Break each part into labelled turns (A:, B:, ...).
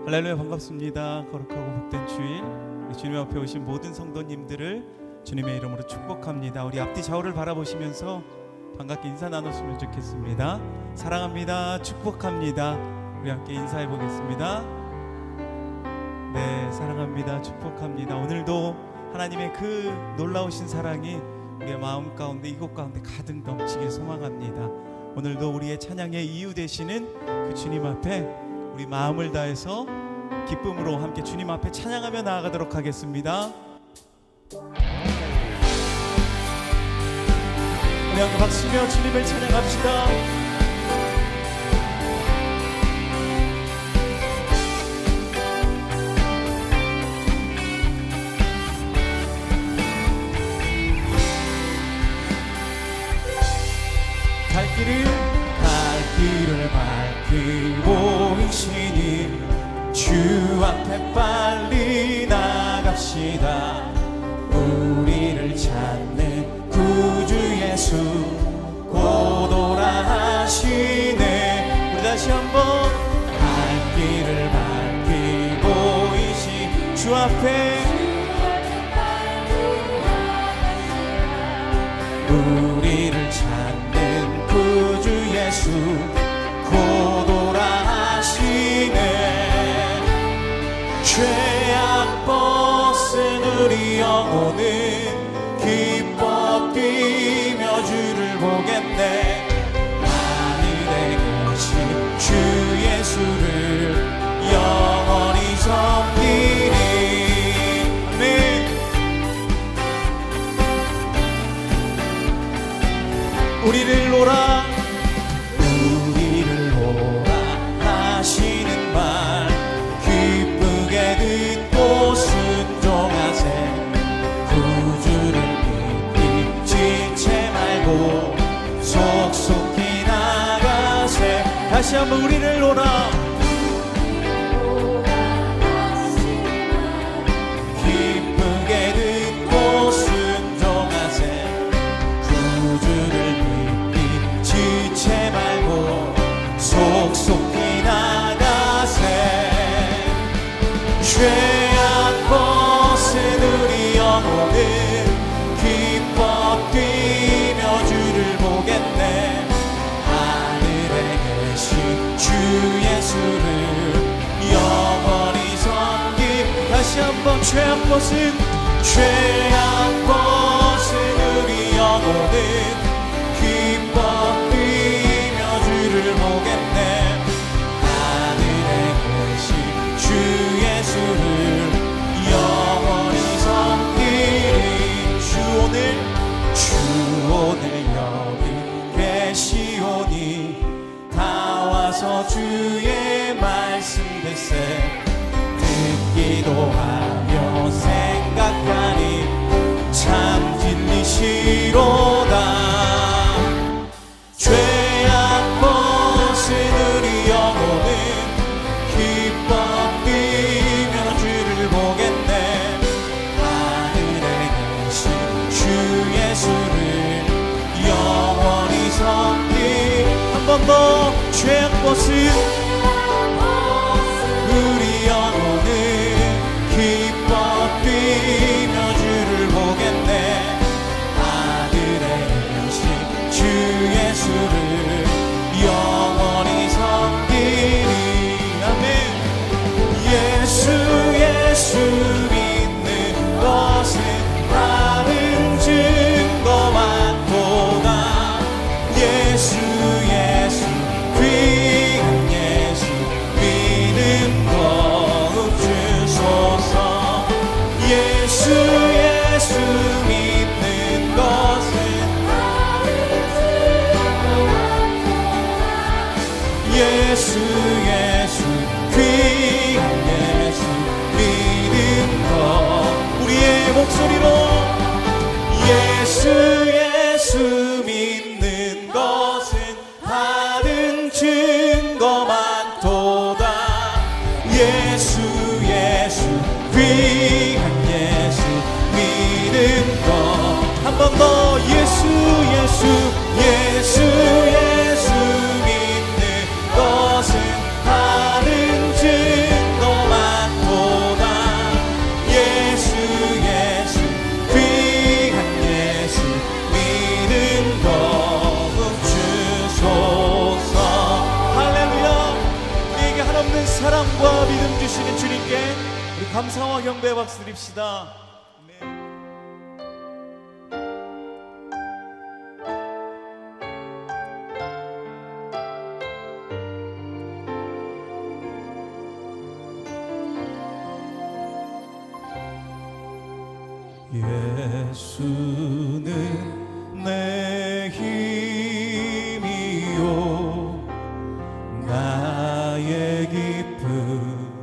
A: 할렐루야, 반갑습니다. 거룩하고 복된 주일, 우리 주님 앞에 오신 모든 성도님들을 주님의 이름으로 축복합니다. 우리 앞뒤 좌우를 바라보시면서 반갑게 인사 나눴으면 좋겠습니다. 사랑합니다, 축복합니다. 우리 함께 인사해 보겠습니다. 네, 사랑합니다, 축복합니다. 오늘도 하나님의 그 놀라우신 사랑이 우리의 마음 가운데, 이곳 가운데 가득 넘치길 소망합니다. 오늘도 우리의 찬양의 이유 되시는 그 주님 앞에 우리 마음을 다해서 기쁨으로 함께 주님 앞에 찬양하며 나아가도록 하겠습니다. 우리 함께 박수며 주님을 찬양합시다. 갈 길을 밝히고 계시니 주 앞에 빨리 나갑시다. 우리를 찾는 구주 예수 곧 오라 하시네. 우리 다시 한번 갈 길을 밝히고 계신 주 앞에 우리를 찾는 구주 예수 곧 오라 하시네. 죄악 벗은 우리 영혼은 기뻐 뛰며 주를 보겠네. 하늘에 계신 주 예수를 영원히 섬기리. 아멘. 우리를 오라 하시는 말 기쁘게 듣고 순종하세. 구주를 믿기 지체 말고 속속히 나가세. 다시 한번 우리를 오라 기쁘게 듣고 순종하세. 구주를 믿기 지체 말고 속속히 나가세. 죄악 벗은 우리 영혼은 기뻐 뛰며 주를 보겠네. 하늘에 계신 주 예수를 영원히 섬기. 다시 한번 죄악 벗은 우리 영혼은 기뻐 뛰며 주를 보겠네. 하늘에 계신 주 예수를 영원히 섬기리. 주 오늘 여기 계시오니 다 와서 주의 말씀 듣세. 듣기도 하며 생각하니 참 진리시로다. 죄악 벗은 우리 영혼은 기뻐 뛰며 주를 보겠네. 하늘에 계신 주 예수를 영원히 섬기. 한 번 더. 죄악 벗은 우리 영혼은 기뻐 뛰며 주를 보겠네. 하늘에 계신 주 예수를 영원히 섬기리. 아멘. 예수 믿는 것은 다른 증거만 보다. 예수 귀한 예수 믿는 것 주소서. 예수 믿는 것은 예수 귀한 예수 믿는 것. 우리의 목소리로 예수 믿는 것은 다른 증거만 도다. 예수 귀한 예수 믿는 것. 한 번 더. 예수 믿는 것은 다른 증거 사랑과 믿음 주시는 주님께 우리 감사와 경배의 박수 드립시다. 예수는 내 힘이요 나의 기쁨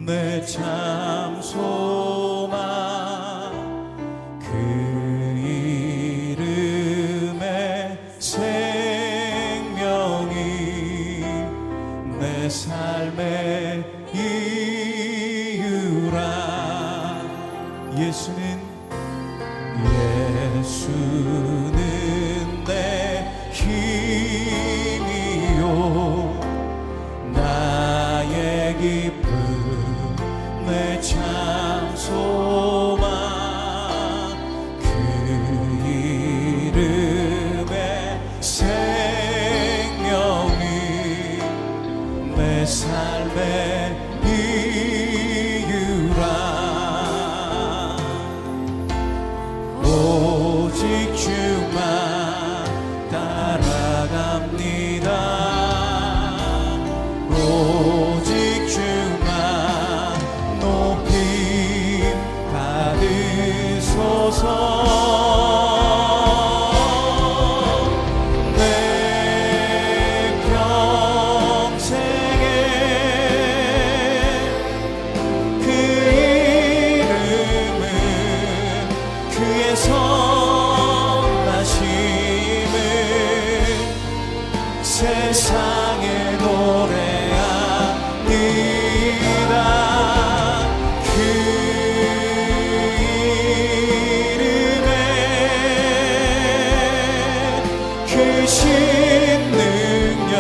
A: 내 참 소망 그 이름의 생명이 내 삶의 이유라. 예수는 내 힘이요 나의 기쁨 내 참 소망 그 이름의 생명이 내 삶의 이유라. 오직 주만 따라갑니다. 오직 주만 높이 받으소서. 내 평생에 그 이름은 그의 선하심을 세상에 노래합니다. 그 이름에 크신 능력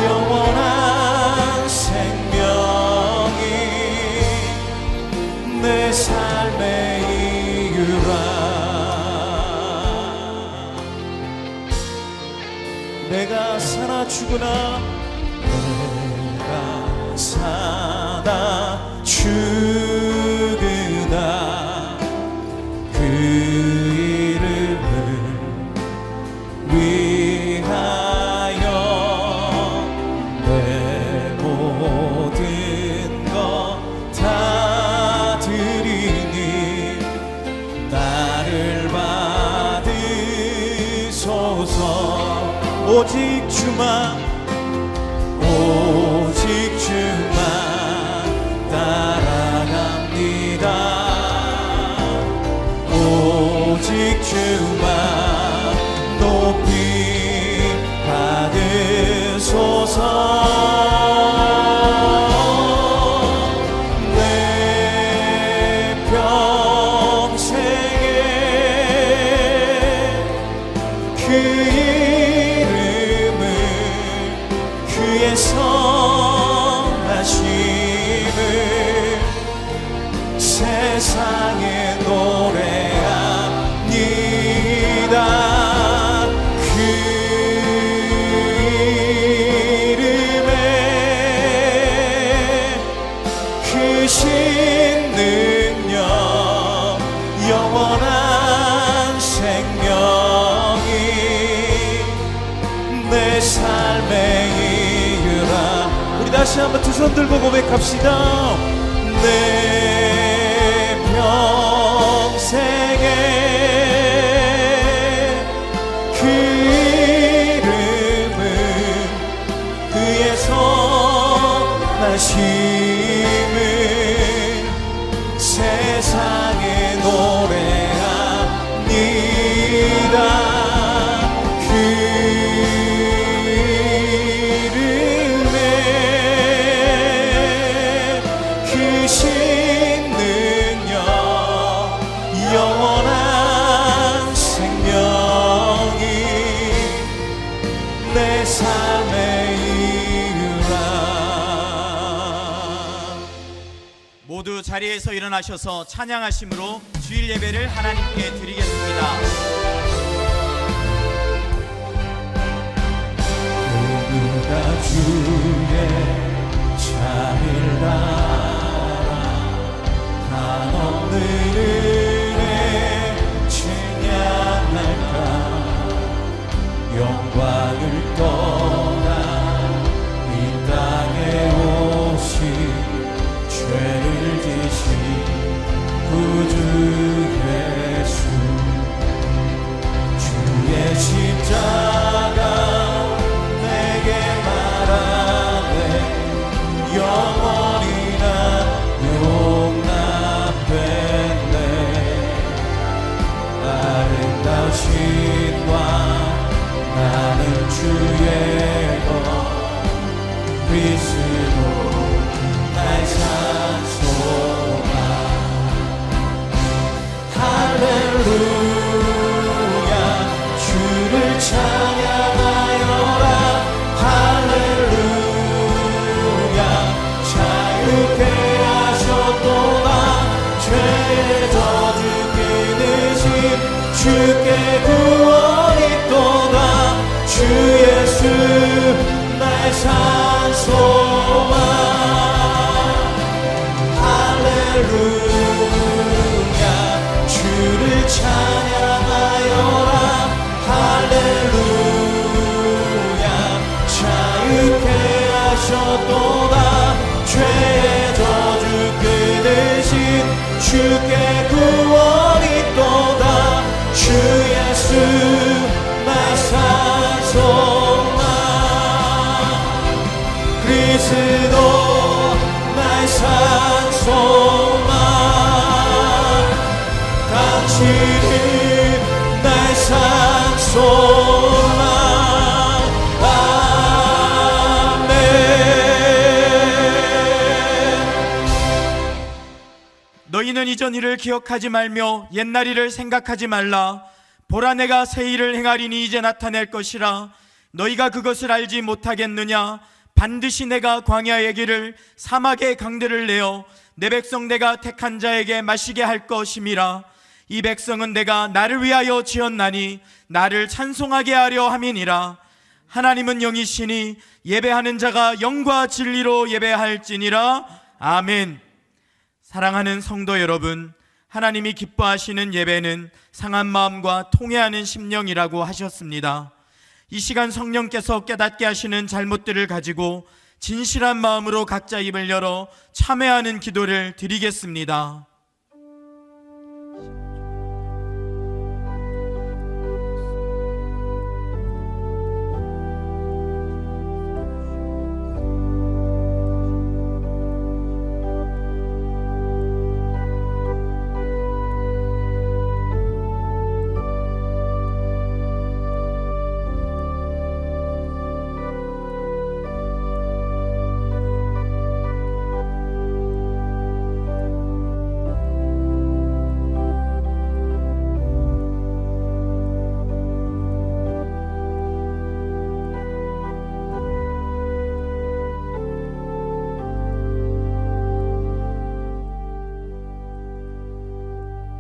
A: 영원한 생명이 내 삶의 이유라. 내가 사나 죽으나 내가 사나 죽으나 그 이름을 위하여 내 모든 것 다 드리니 나를 받으소서. 오직 주만 오직 주만 따라갑니다. 오직 주만 높이 받으소서. 내 평생에 그 이름을 그의 선하심을 세상에 노래합니다. 그 이름에 크신 능력 영원한 생명이 내 삶의 이유라. 우리 다시 한번 두 손 들고 고백합시다. 내 평생에 그 이름은 그의 선하심을 세상에 노래합니다. 그 이름에 크신 능력 영원한 생명이 내 삶의 이유라.
B: 모두 자리에서 일어나셔서 찬양하심으로 주일 예배를 하나님께 드리겠습니다.
A: 누가 주의 주의 것 그리스도 나의 산소가 할렐루야 주를 찬양하여라 할렐루야 자유케 하셨도다 죄의 저주 끊으신 주께 구원이 있도다 주 예수 나의 산소만 할렐루야 주를 찬양하여라 할렐루야 자유케 하셨도다 죄의 저주 끊으신 주께 구원이 있도다 주 예수 나의 산소만 그리스도 나의 산소만 당신은 나의 산소만 아멘.
B: 너희는 이전 일을 기억하지 말며 옛날 일을 생각하지 말라. 보라 내가 새 일을 행하리니 이제 나타낼 것이라. 너희가 그것을 알지 못하겠느냐. 반드시 내가 광야의 길을 사막의 강들을 내어 내 백성 내가 택한 자에게 마시게 할 것임이라. 이 백성은 내가 나를 위하여 지었나니 나를 찬송하게 하려 함이니라. 하나님은 영이시니 예배하는 자가 영과 진리로 예배할지니라. 아멘. 사랑하는 성도 여러분, 하나님이 기뻐하시는 예배는 상한 마음과 통회하는 심령이라고 하셨습니다. 이 시간 성령께서 깨닫게 하시는 잘못들을 가지고 진실한 마음으로 각자 입을 열어 참회하는 기도를 드리겠습니다.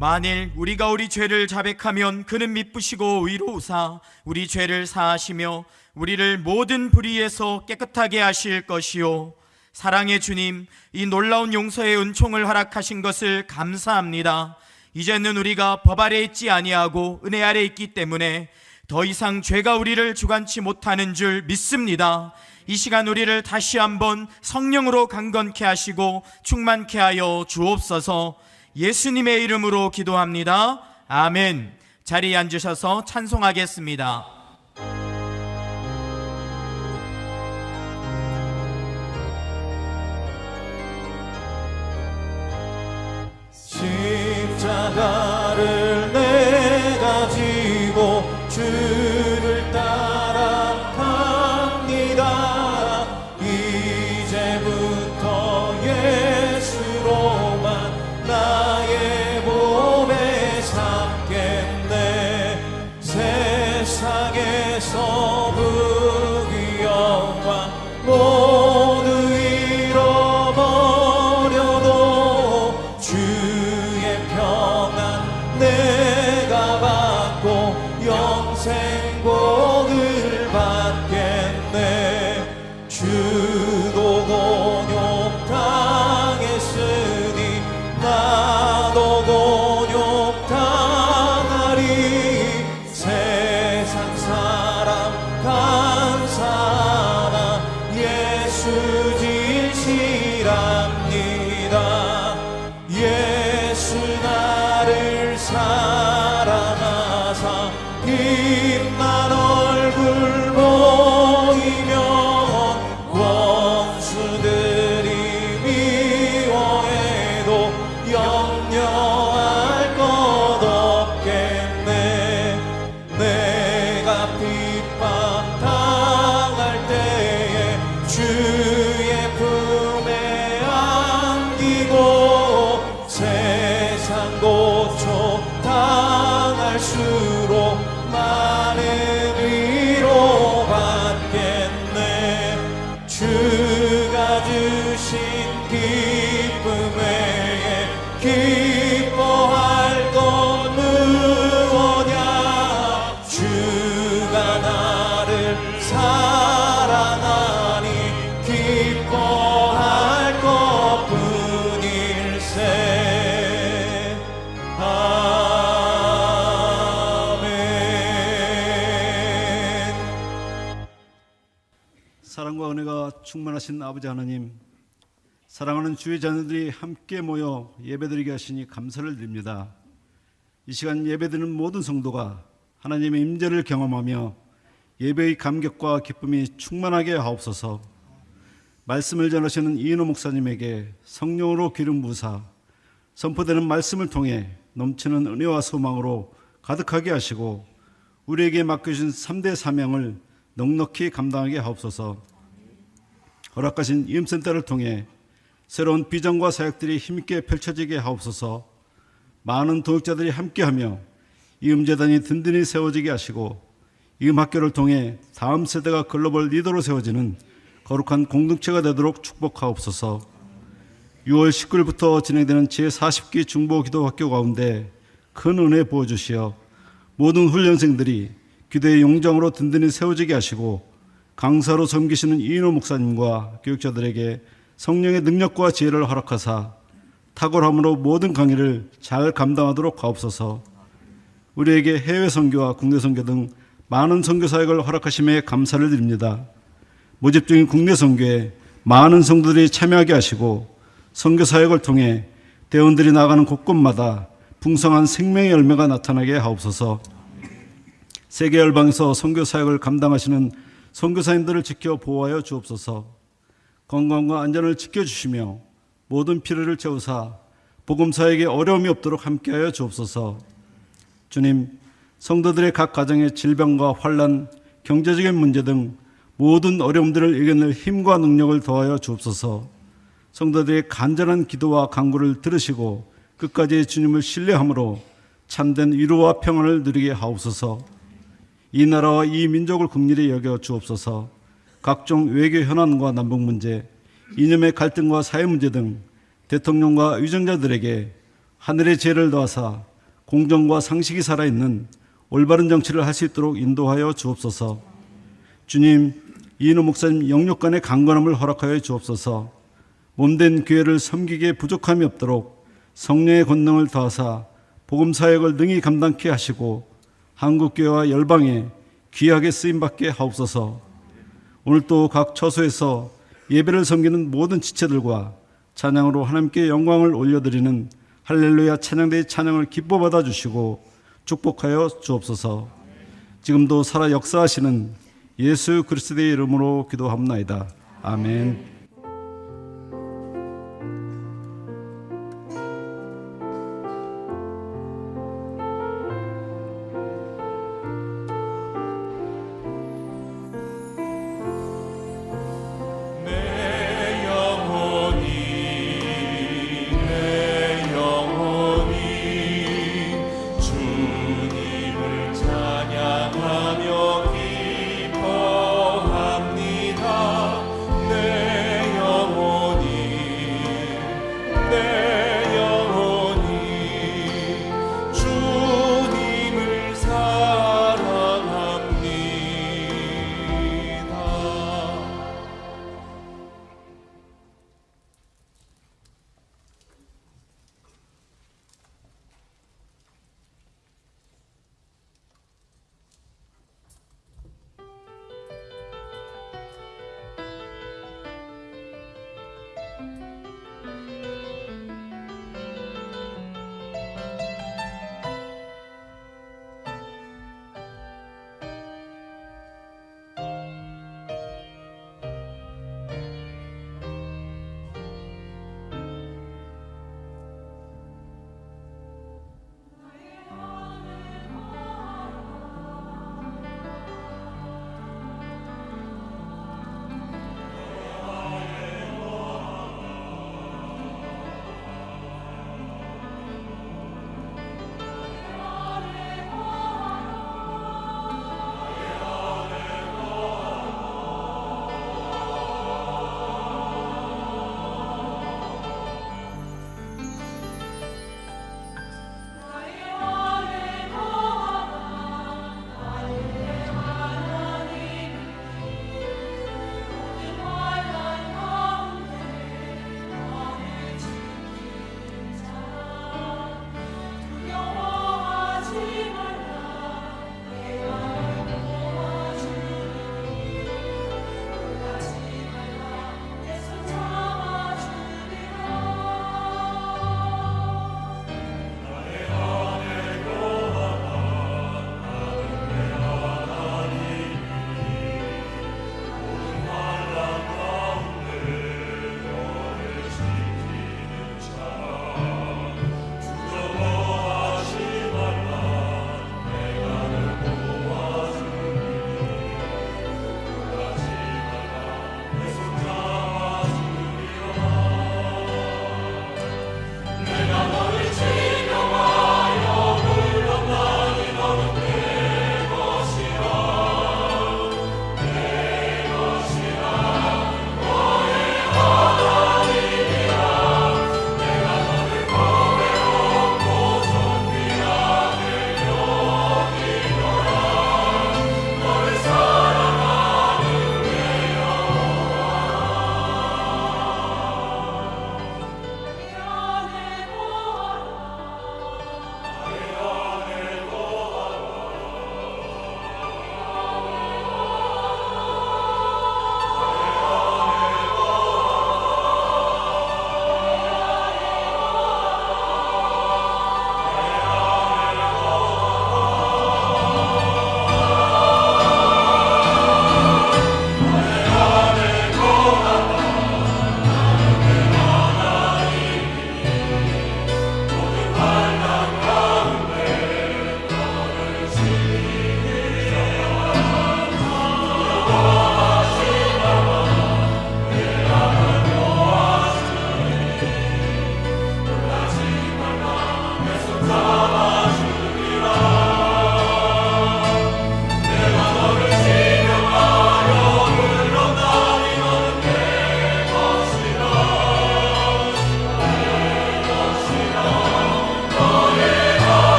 B: 만일 우리가 우리 죄를 자백하면 그는 미쁘시고 의로우사 우리 죄를 사하시며 우리를 모든 불의에서 깨끗하게 하실 것이요. 사랑의 주님, 이 놀라운 용서의 은총을 허락하신 것을 감사합니다. 이제는 우리가 법 아래 있지 아니하고 은혜 아래 있기 때문에 더 이상 죄가 우리를 주관치 못하는 줄 믿습니다. 이 시간 우리를 다시 한번 성령으로 강건케 하시고 충만케 하여 주옵소서. 예수님의 이름으로 기도합니다. 아멘. 자리에 앉으셔서 찬송하겠습니다.
A: 십자가를 내가 지고 주를 따라갑니다. 이제부터 예수로만 나의 몸에 삼겠네. 세상에 섬기고 세상 고초 당할수록 많은 위로 받겠네. 주가 주신 기쁨 외에 기뻐할 것 무엇냐. 주가 나를 사랑하니 기뻐할 것뿐일세. 아멘.
C: 사랑과 은혜가 충만하신 아버지 하나님, 사랑하는 주의 자녀들이 함께 모여 예배드리게 하시니 감사를 드립니다. 이 시간 예배드리는 모든 성도가 하나님의 임재를 경험하며 예배의 감격과 기쁨이 충만하게 하옵소서. 말씀을 전하시는 이인호 목사님에게 성령으로 기름 부으사 선포되는 말씀을 통해 넘치는 은혜와 소망으로 가득하게 하시고 우리에게 맡겨주신 3대 사명을 넉넉히 감당하게 하옵소서. 허락하신 이음센터를 통해 새로운 비전과 사역들이 힘있게 펼쳐지게 하옵소서. 많은 동역자들이 함께하며 이음재단이 든든히 세워지게 하시고 이음학교를 통해 다음 세대가 글로벌 리더로 세워지는 거룩한 공동체가 되도록 축복하옵소서. 6월 19일부터 진행되는 제40기 중보기도학교 가운데 큰 은혜 부어주시어 모든 훈련생들이 기도의 용장으로 든든히 세워지게 하시고 강사로 섬기시는 이인호 목사님과 교육자들에게 성령의 능력과 지혜를 허락하사 탁월함으로 모든 강의를 잘 감당하도록 하옵소서. 우리에게 해외 선교와 국내 선교 등 많은 선교 사역을 허락하심에 감사를 드립니다. 모집 중인 국내 선교에 많은 성도들이 참여하게 하시고 선교 사역을 통해 대원들이 나가는 곳곳마다 풍성한 생명의 열매가 나타나게 하옵소서. 세계 열방에서 선교 사역을 감당하시는 선교사님들을 지켜 보호하여 주옵소서. 건강과 안전을 지켜주시며 모든 필요를 채우사 복음사에게 어려움이 없도록 함께하여 주옵소서. 주님, 성도들의 각 가정의 질병과 환난, 경제적인 문제 등 모든 어려움들을 이겨낼 힘과 능력을 더하여 주옵소서. 성도들의 간절한 기도와 간구를 들으시고 끝까지 주님을 신뢰함으로 참된 위로와 평안을 누리게 하옵소서. 이 나라와 이 민족을 긍휼히 여겨 주옵소서. 각종 외교 현안과 남북 문제, 이념의 갈등과 사회 문제 등 대통령과 위정자들에게 하늘의 지혜를 더하사 공정과 상식이 살아있는 올바른 정치를 할 수 있도록 인도하여 주옵소서. 주님, 이인호 목사님 영육간의 강건함을 허락하여 주옵소서. 몸된 교회를 섬기기에 부족함이 없도록 성령의 권능을 더하사 복음사역을 능히 감당케 하시고 한국교회와 열방에 귀하게 쓰임받게 하옵소서. 오늘 또 각 처소에서 예배를 섬기는 모든 지체들과 찬양으로 하나님께 영광을 올려드리는 할렐루야 찬양대의 찬양을 기뻐 받아주시고 축복하여 주옵소서. 지금도 살아 역사하시는 예수 그리스도의 이름으로 기도합나이다. 아멘.
A: 찬양하며 기뻐합니다. 내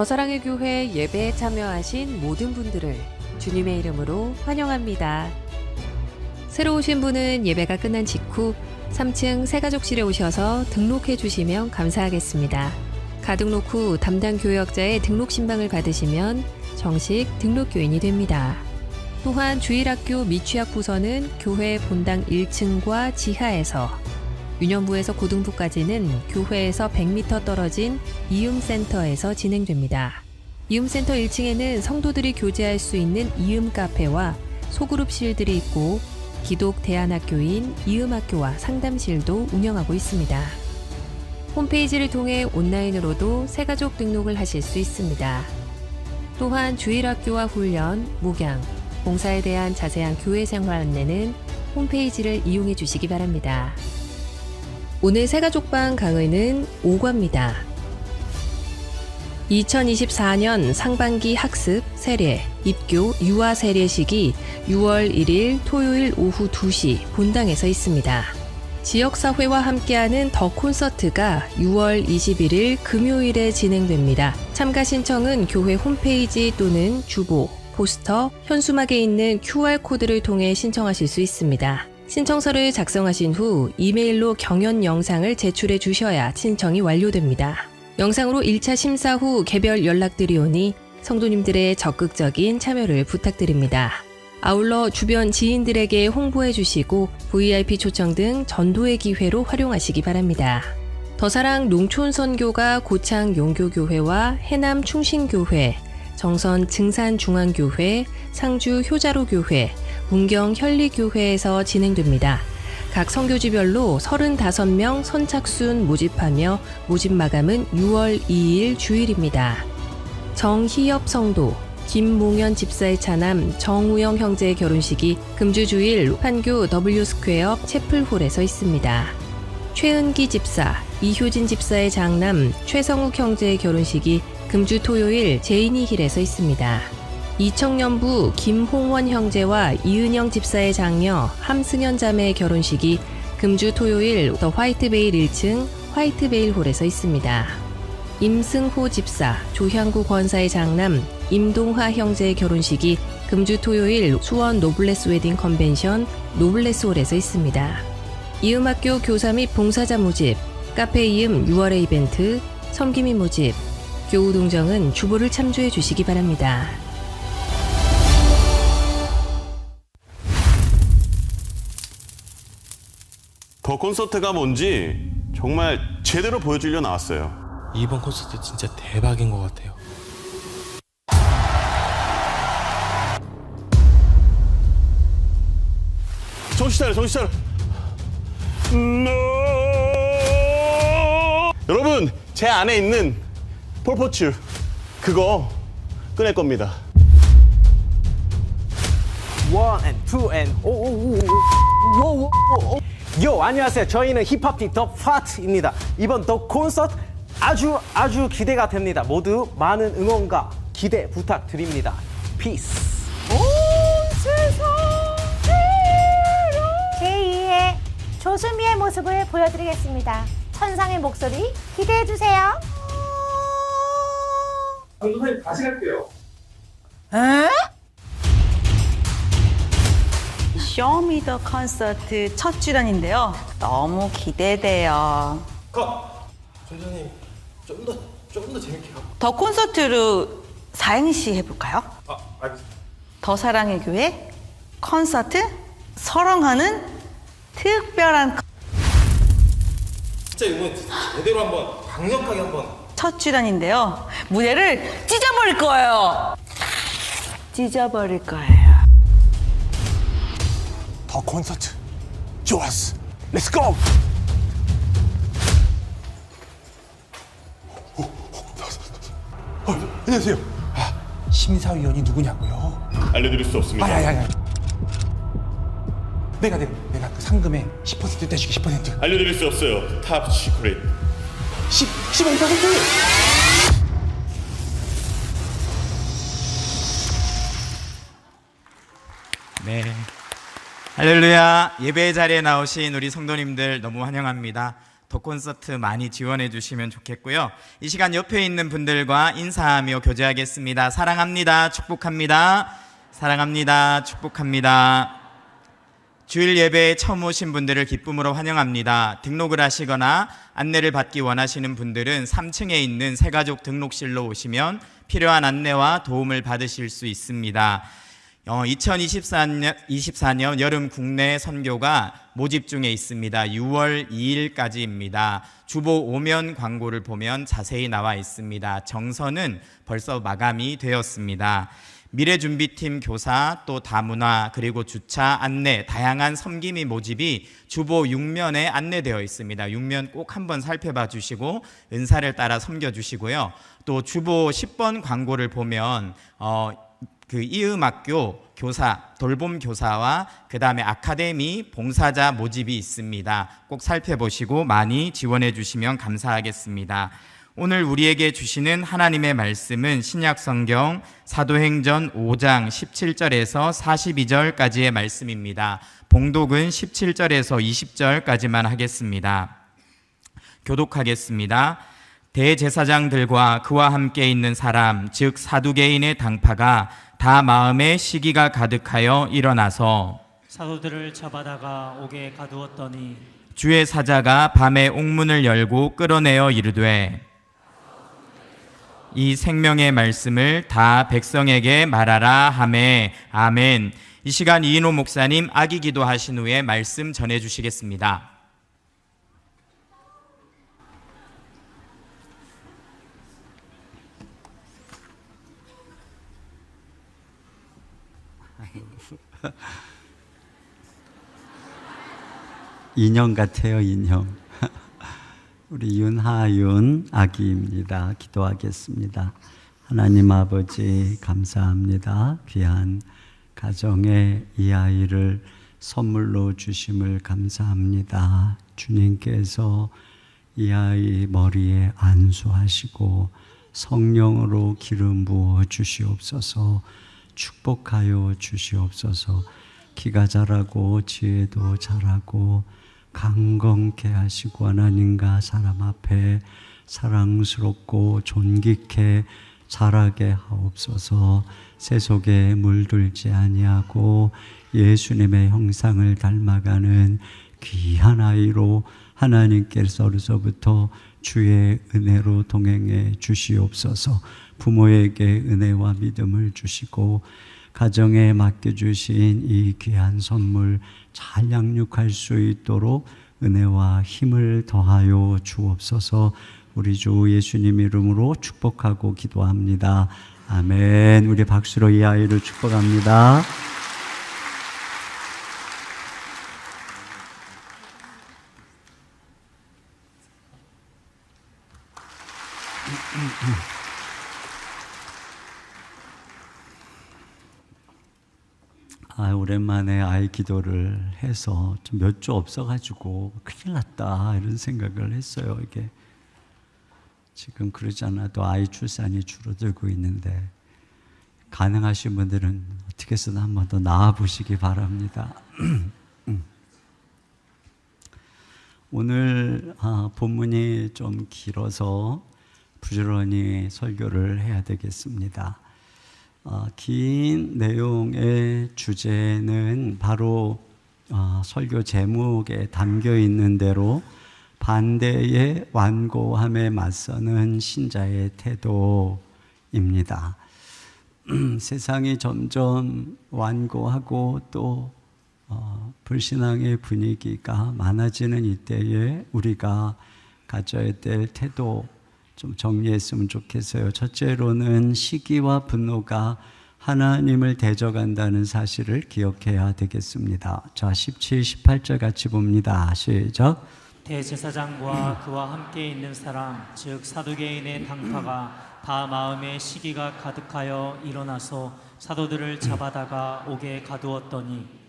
D: 더사랑의 교회 예배에 참여하신 모든 분들을 주님의 이름으로 환영합니다. 새로 오신 분은 예배가 끝난 직후 3층 새가족실에 오셔서 등록해 주시면 감사하겠습니다. 가등록 후 담당 교역자의 등록 신방을 받으시면 정식 등록교인이 됩니다. 또한 주일학교 미취학 부서는 교회 본당 1층과 지하에서, 유년부에서 고등부까지는 교회에서 100m 떨어진 이음센터에서 진행됩니다. 이음센터 1층에는 성도들이 교제할 수 있는 이음 카페와 소그룹실들이 있고 기독 대안학교인 이음학교와 상담실도 운영하고 있습니다. 홈페이지를 통해 온라인으로도 새가족 등록을 하실 수 있습니다. 또한 주일학교와 훈련, 목양, 봉사에 대한 자세한 교회 생활 안내는 홈페이지를 이용해 주시기 바랍니다. 오늘 새가족방 강의는 5과입니다. 2024년 상반기 학습, 세례, 입교, 유아 세례식이 6월 1일 토요일 오후 2시 본당에서 있습니다. 지역사회와 함께하는 더 콘서트가 6월 21일 금요일에 진행됩니다. 참가 신청은 교회 홈페이지 또는 주보, 포스터, 현수막에 있는 QR코드를 통해 신청하실 수 있습니다. 신청서를 작성하신 후 이메일로 경연 영상을 제출해 주셔야 신청이 완료됩니다. 영상으로 1차 심사 후 개별 연락드리 오니 성도님들의 적극적인 참여를 부탁드립니다. 아울러 주변 지인들에게 홍보해 주시고 VIP 초청 등 전도의 기회로 활용하시기 바랍니다. 더사랑 농촌선교가 고창 용교교회와 해남 충신교회, 정선 증산중앙교회, 상주 효자로교회, 문경 현리교회에서 진행됩니다. 각 선교지별로 35명 선착순 모집하며 모집 마감은 6월 2일 주일입니다. 정희엽 성도, 김몽현 집사의 차남 정우영 형제의 결혼식이 금주 주일 판교 W스퀘어 채플홀에서 있습니다. 최은기 집사, 이효진 집사의 장남 최성욱 형제의 결혼식이 금주 토요일 제이니힐에서 있습니다. 이청년부 김홍원 형제와 이은영 집사의 장녀 함승현 자매의 결혼식이 금주 토요일 더 화이트베일 1층 화이트베일 홀에서 있습니다. 임승호 집사, 조향구 권사의 장남 임동화 형제의 결혼식이 금주 토요일 수원 노블레스 웨딩 컨벤션 노블레스 홀에서 있습니다. 이음학교 교사 및 봉사자 모집, 카페 이음 6월의 이벤트, 섬김이 모집, 교우 동정은 주보를 참조해 주시기 바랍니다.
E: 더 콘서트가 뭔지 정말 제대로 보여주려 나왔어요.
F: 이번 콘서트 진짜 대박인 것 같아요.
E: 정신 차려, 정신 차려. No! 여러분, 제 안에 있는 폴포츠 그거 꺼낼 겁니다.
G: 1 and 2 and 요 안녕하세요. 저희는 힙합팀 더 파트입니다. 이번 더 콘서트 아주 기대가 됩니다. 모두 많은 응원과 기대 부탁드립니다. 피스.
H: 제2의 조수미의 모습을 보여드리겠습니다. 천상의 목소리 기대해주세요.
I: 선생님 다시 갈게요.
J: 쇼미더 콘서트 첫 출연인데요. 너무 기대돼요.
F: 선생님 좀 더 재밌게 하고.
J: 더 콘서트로 사행시 해볼까요?
F: 알겠습니다.
J: 더 사랑의 교회 콘서트 사랑하는 특별한
F: 진짜 이번 제대로 한번 강력하게 한번.
J: 첫 출연인데요. 무대를 찢어버릴 거예요. 찢어버릴 거예요.
F: 더 콘서트 좋았어. 렛츠 고. 안녕하세요. 심사위원이 누구냐고요?
E: 알려드릴 수 없습니다.
F: 내가 그 상금의 10% 떼줄게. 10%.
E: 알려드릴 수 없어요. 탑 시크릿.
F: 15%.
B: 네. 할렐루야. 예배 자리에 나오신 우리 성도님들 너무 환영합니다. 더 콘서트 많이 지원해 주시면 좋겠고요. 이 시간 옆에 있는 분들과 인사하며 교제하겠습니다. 사랑합니다. 축복합니다. 사랑합니다. 축복합니다. 주일 예배에 처음 오신 분들을 기쁨으로 환영합니다. 등록을 하시거나 안내를 받기 원하시는 분들은 3층에 있는 새가족 등록실로 오시면 필요한 안내와 도움을 받으실 수 있습니다. 2024년 여름 국내 선교가 모집 중에 있습니다. 6월 2일까지입니다. 주보 오면 광고를 보면 자세히 나와 있습니다. 정서는 벌써 마감이 되었습니다. 미래준비팀 교사, 또 다문화, 그리고 주차, 안내, 다양한 섬김이 모집이 주보 6면에 안내되어 있습니다. 6면 꼭 한번 살펴봐 주시고 은사를 따라 섬겨주시고요. 또 주보 10번 광고를 보면 그 이음학교 교사, 돌봄 교사와 그 다음에 아카데미 봉사자 모집이 있습니다. 꼭 살펴보시고 많이 지원해 주시면 감사하겠습니다. 오늘 우리에게 주시는 하나님의 말씀은 신약성경 사도행전 5장 17절에서 42절까지의 말씀입니다. 봉독은 17절에서 20절까지만 하겠습니다. 교독하겠습니다. 대제사장들과 그와 함께 있는 사람, 즉 사두개인의 당파가 다 마음에 시기가 가득하여 일어나서
K: 사도들을 잡아다가 옥에 가두었더니
B: 주의 사자가 밤에 옥문을 열고 끌어내어 이르되 이 생명의 말씀을 다 백성에게 말하라 하매. 아멘. 이 시간 이인호 목사님 악기 기도하신 후에 말씀 전해주시겠습니다.
L: 인형 같아요, 인형. 우리 윤하윤 아기입니다. 기도하겠습니다. 하나님 아버지 감사합니다. 귀한 가정에 이 아이를 선물로 주심을 감사합니다. 주님께서 이 아이 머리에 안수하시고 성령으로 기름 부어 주시옵소서. 축복하여 주시옵소서. 기가 자라고 지혜도 자라고 강건케 하시고 하나님과 사람 앞에 사랑스럽고 존귀케 자라게 하옵소서. 세속에 물들지 아니하고 예수님의 형상을 닮아가는 귀한 아이로 하나님께서로부터 주의 은혜로 동행해 주시옵소서. 부모에게 은혜와 믿음을 주시고 가정에 맡겨주신 이 귀한 선물 잘 양육할 수 있도록 은혜와 힘을 더하여 주옵소서. 우리 주 예수님 이름으로 축복하고 기도합니다. 아멘. 우리 박수로 이 아이를 축복합니다. 오랜만에 아이 기도를 해서 좀 몇 주 없어가지고 큰일 났다 이런 생각을 했어요. 이게 지금 그러지 않아도 아이 출산이 줄어들고 있는데 가능하신 분들은 어떻게 해서든 한 번 더 나와 보시기 바랍니다. 오늘 본문이 좀 길어서 부지런히 설교를 해야 되겠습니다. 긴 내용의 주제는 바로 설교 제목에 담겨 있는 대로 반대의 완고함에 맞서는 신자의 태도입니다. 세상이 점점 완고하고 또 불신앙의 분위기가 많아지는 이때에 우리가 가져야 될 태도 좀 정리했으면 좋겠어요. 첫째로는 시기와 분노가 하나님을 대적한다는 사실을 기억해야 되겠습니다. 자, 17, 18절 같이 봅니다. 시작.
K: 대제사장과 그와 함께 있는 사람, 즉 사두개인의 당파가 다 마음에 시기가 가득하여 일어나서 사도들을 잡아다가 옥에 가두었더니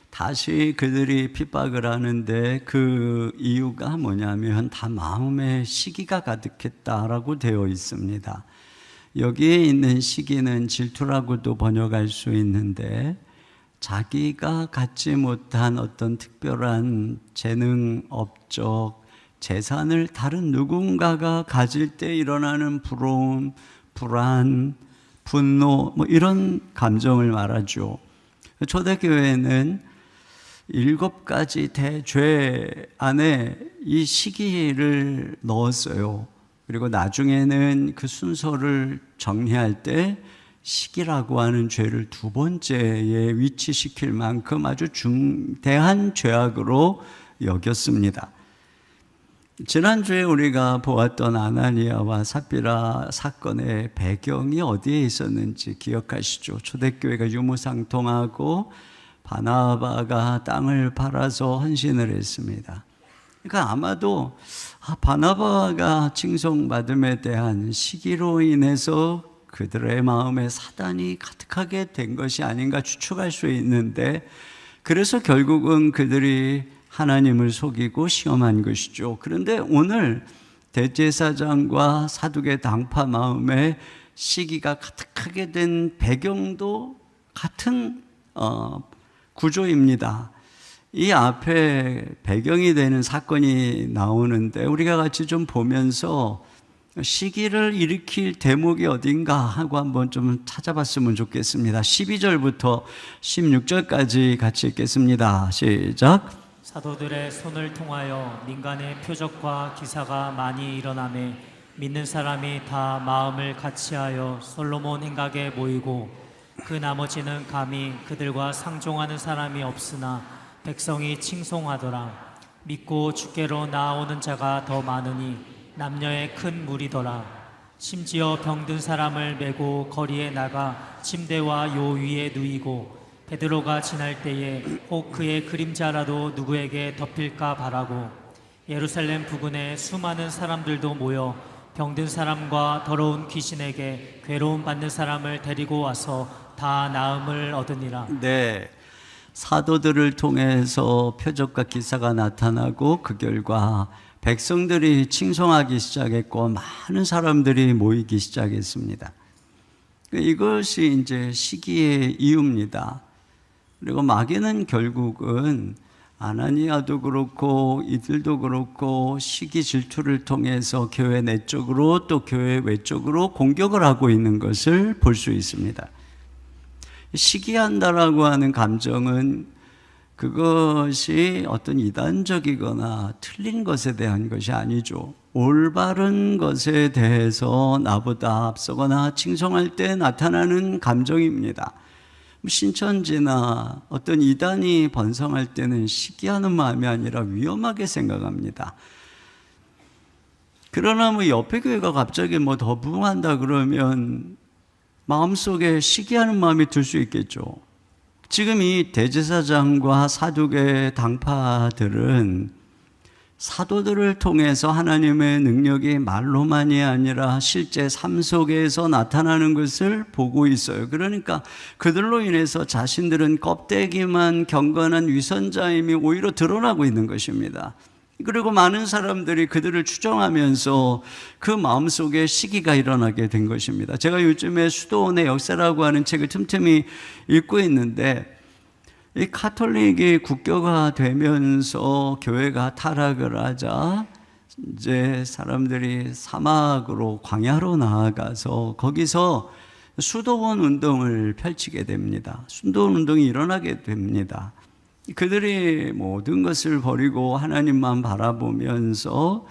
L: 다시 그들이 핍박을 하는데 그 이유가 뭐냐면 다 마음에 시기가 가득했다라고 되어 있습니다. 여기에 있는 시기는 질투라고도 번역할 수 있는데 자기가 갖지 못한 어떤 특별한 재능, 업적, 재산을 다른 누군가가 가질 때 일어나는 부러움, 불안, 분노 뭐 이런 감정을 말하죠. 초대교회는 7가지 대죄 안에 이 시기를 넣었어요. 그리고 나중에는 그 순서를 정리할 때 시기라고 하는 죄를 2번째에 위치시킬 만큼 아주 중대한 죄악으로 여겼습니다. 지난주에 우리가 보았던 아나니아와 삽비라 사건의 배경이 어디에 있었는지 기억하시죠? 초대교회가 유무상통하고 바나바가 땅을 팔아서 헌신을 했습니다. 그러니까 아마도 바나바가 칭송받음에 대한 시기로 인해서 그들의 마음에 사단이 가득하게 된 것이 아닌가 추측할 수 있는데, 그래서 결국은 그들이 하나님을 속이고 시험한 것이죠. 그런데 오늘 대제사장과 사두개 당파 마음에 시기가 가득하게 된 배경도 같은 구조입니다. 이 앞에 배경이 되는 사건이 나오는데 우리가 같이 좀 보면서 시기를 일으킬 대목이 어딘가 하고 한번 좀 찾아봤으면 좋겠습니다. 12절부터 16절까지 같이 읽겠습니다. 시작.
K: 사도들의 손을 통하여 민간의 표적과 기사가 많이 일어나매 믿는 사람이 다 마음을 같이하여 솔로몬 행각에 모이고, 그 나머지는 감히 그들과 상종하는 사람이 없으나 백성이 칭송하더라. 믿고 주께로 나아오는 자가 더 많으니 남녀의 큰 무리더라. 심지어 병든 사람을 메고 거리에 나가 침대와 요 위에 누이고, 베드로가 지날 때에 혹 그의 그림자라도 누구에게 덮일까 바라고, 예루살렘 부근에 수많은 사람들도 모여 병든 사람과 더러운 귀신에게 괴로움 받는 사람을 데리고 와서 다 나음을 얻으니라.
L: 네, 사도들을 통해서 표적과 기사가 나타나고 그 결과 백성들이 칭송하기 시작했고 많은 사람들이 모이기 시작했습니다. 이것이 이제 시기의 이유입니다. 그리고 마귀는 결국은 아나니아도 그렇고 이들도 그렇고 시기 질투를 통해서 교회 내적으로 또 교회 외적으로 공격을 하고 있는 것을 볼 수 있습니다. 시기한다라고 하는 감정은 그것이 어떤 이단적이거나 틀린 것에 대한 것이 아니죠. 올바른 것에 대해서 나보다 앞서거나 칭송할 때 나타나는 감정입니다. 신천지나 어떤 이단이 번성할 때는 시기하는 마음이 아니라 위험하게 생각합니다. 그러나 뭐 옆에 교회가 갑자기 뭐 더 부흥한다 그러면 마음속에 시기하는 마음이 들 수 있겠죠. 지금 이 대제사장과 사두개 당파들은 사도들을 통해서 하나님의 능력이 말로만이 아니라 실제 삶 속에서 나타나는 것을 보고 있어요. 그러니까 그들로 인해서 자신들은 껍데기만 경건한 위선자임이 오히려 드러나고 있는 것입니다. 그리고 많은 사람들이 그들을 추종하면서 그 마음속에 시기가 일어나게 된 것입니다. 제가 요즘에 수도원의 역사라고 하는 책을 틈틈이 읽고 있는데, 이 가톨릭이 국교화되면서 교회가 타락을 하자 이제 사람들이 사막으로 광야로 나아가서 거기서 수도원 운동을 펼치게 됩니다. 수도원 운동이 일어나게 됩니다. 그들이 모든 것을 버리고 하나님만 바라보면서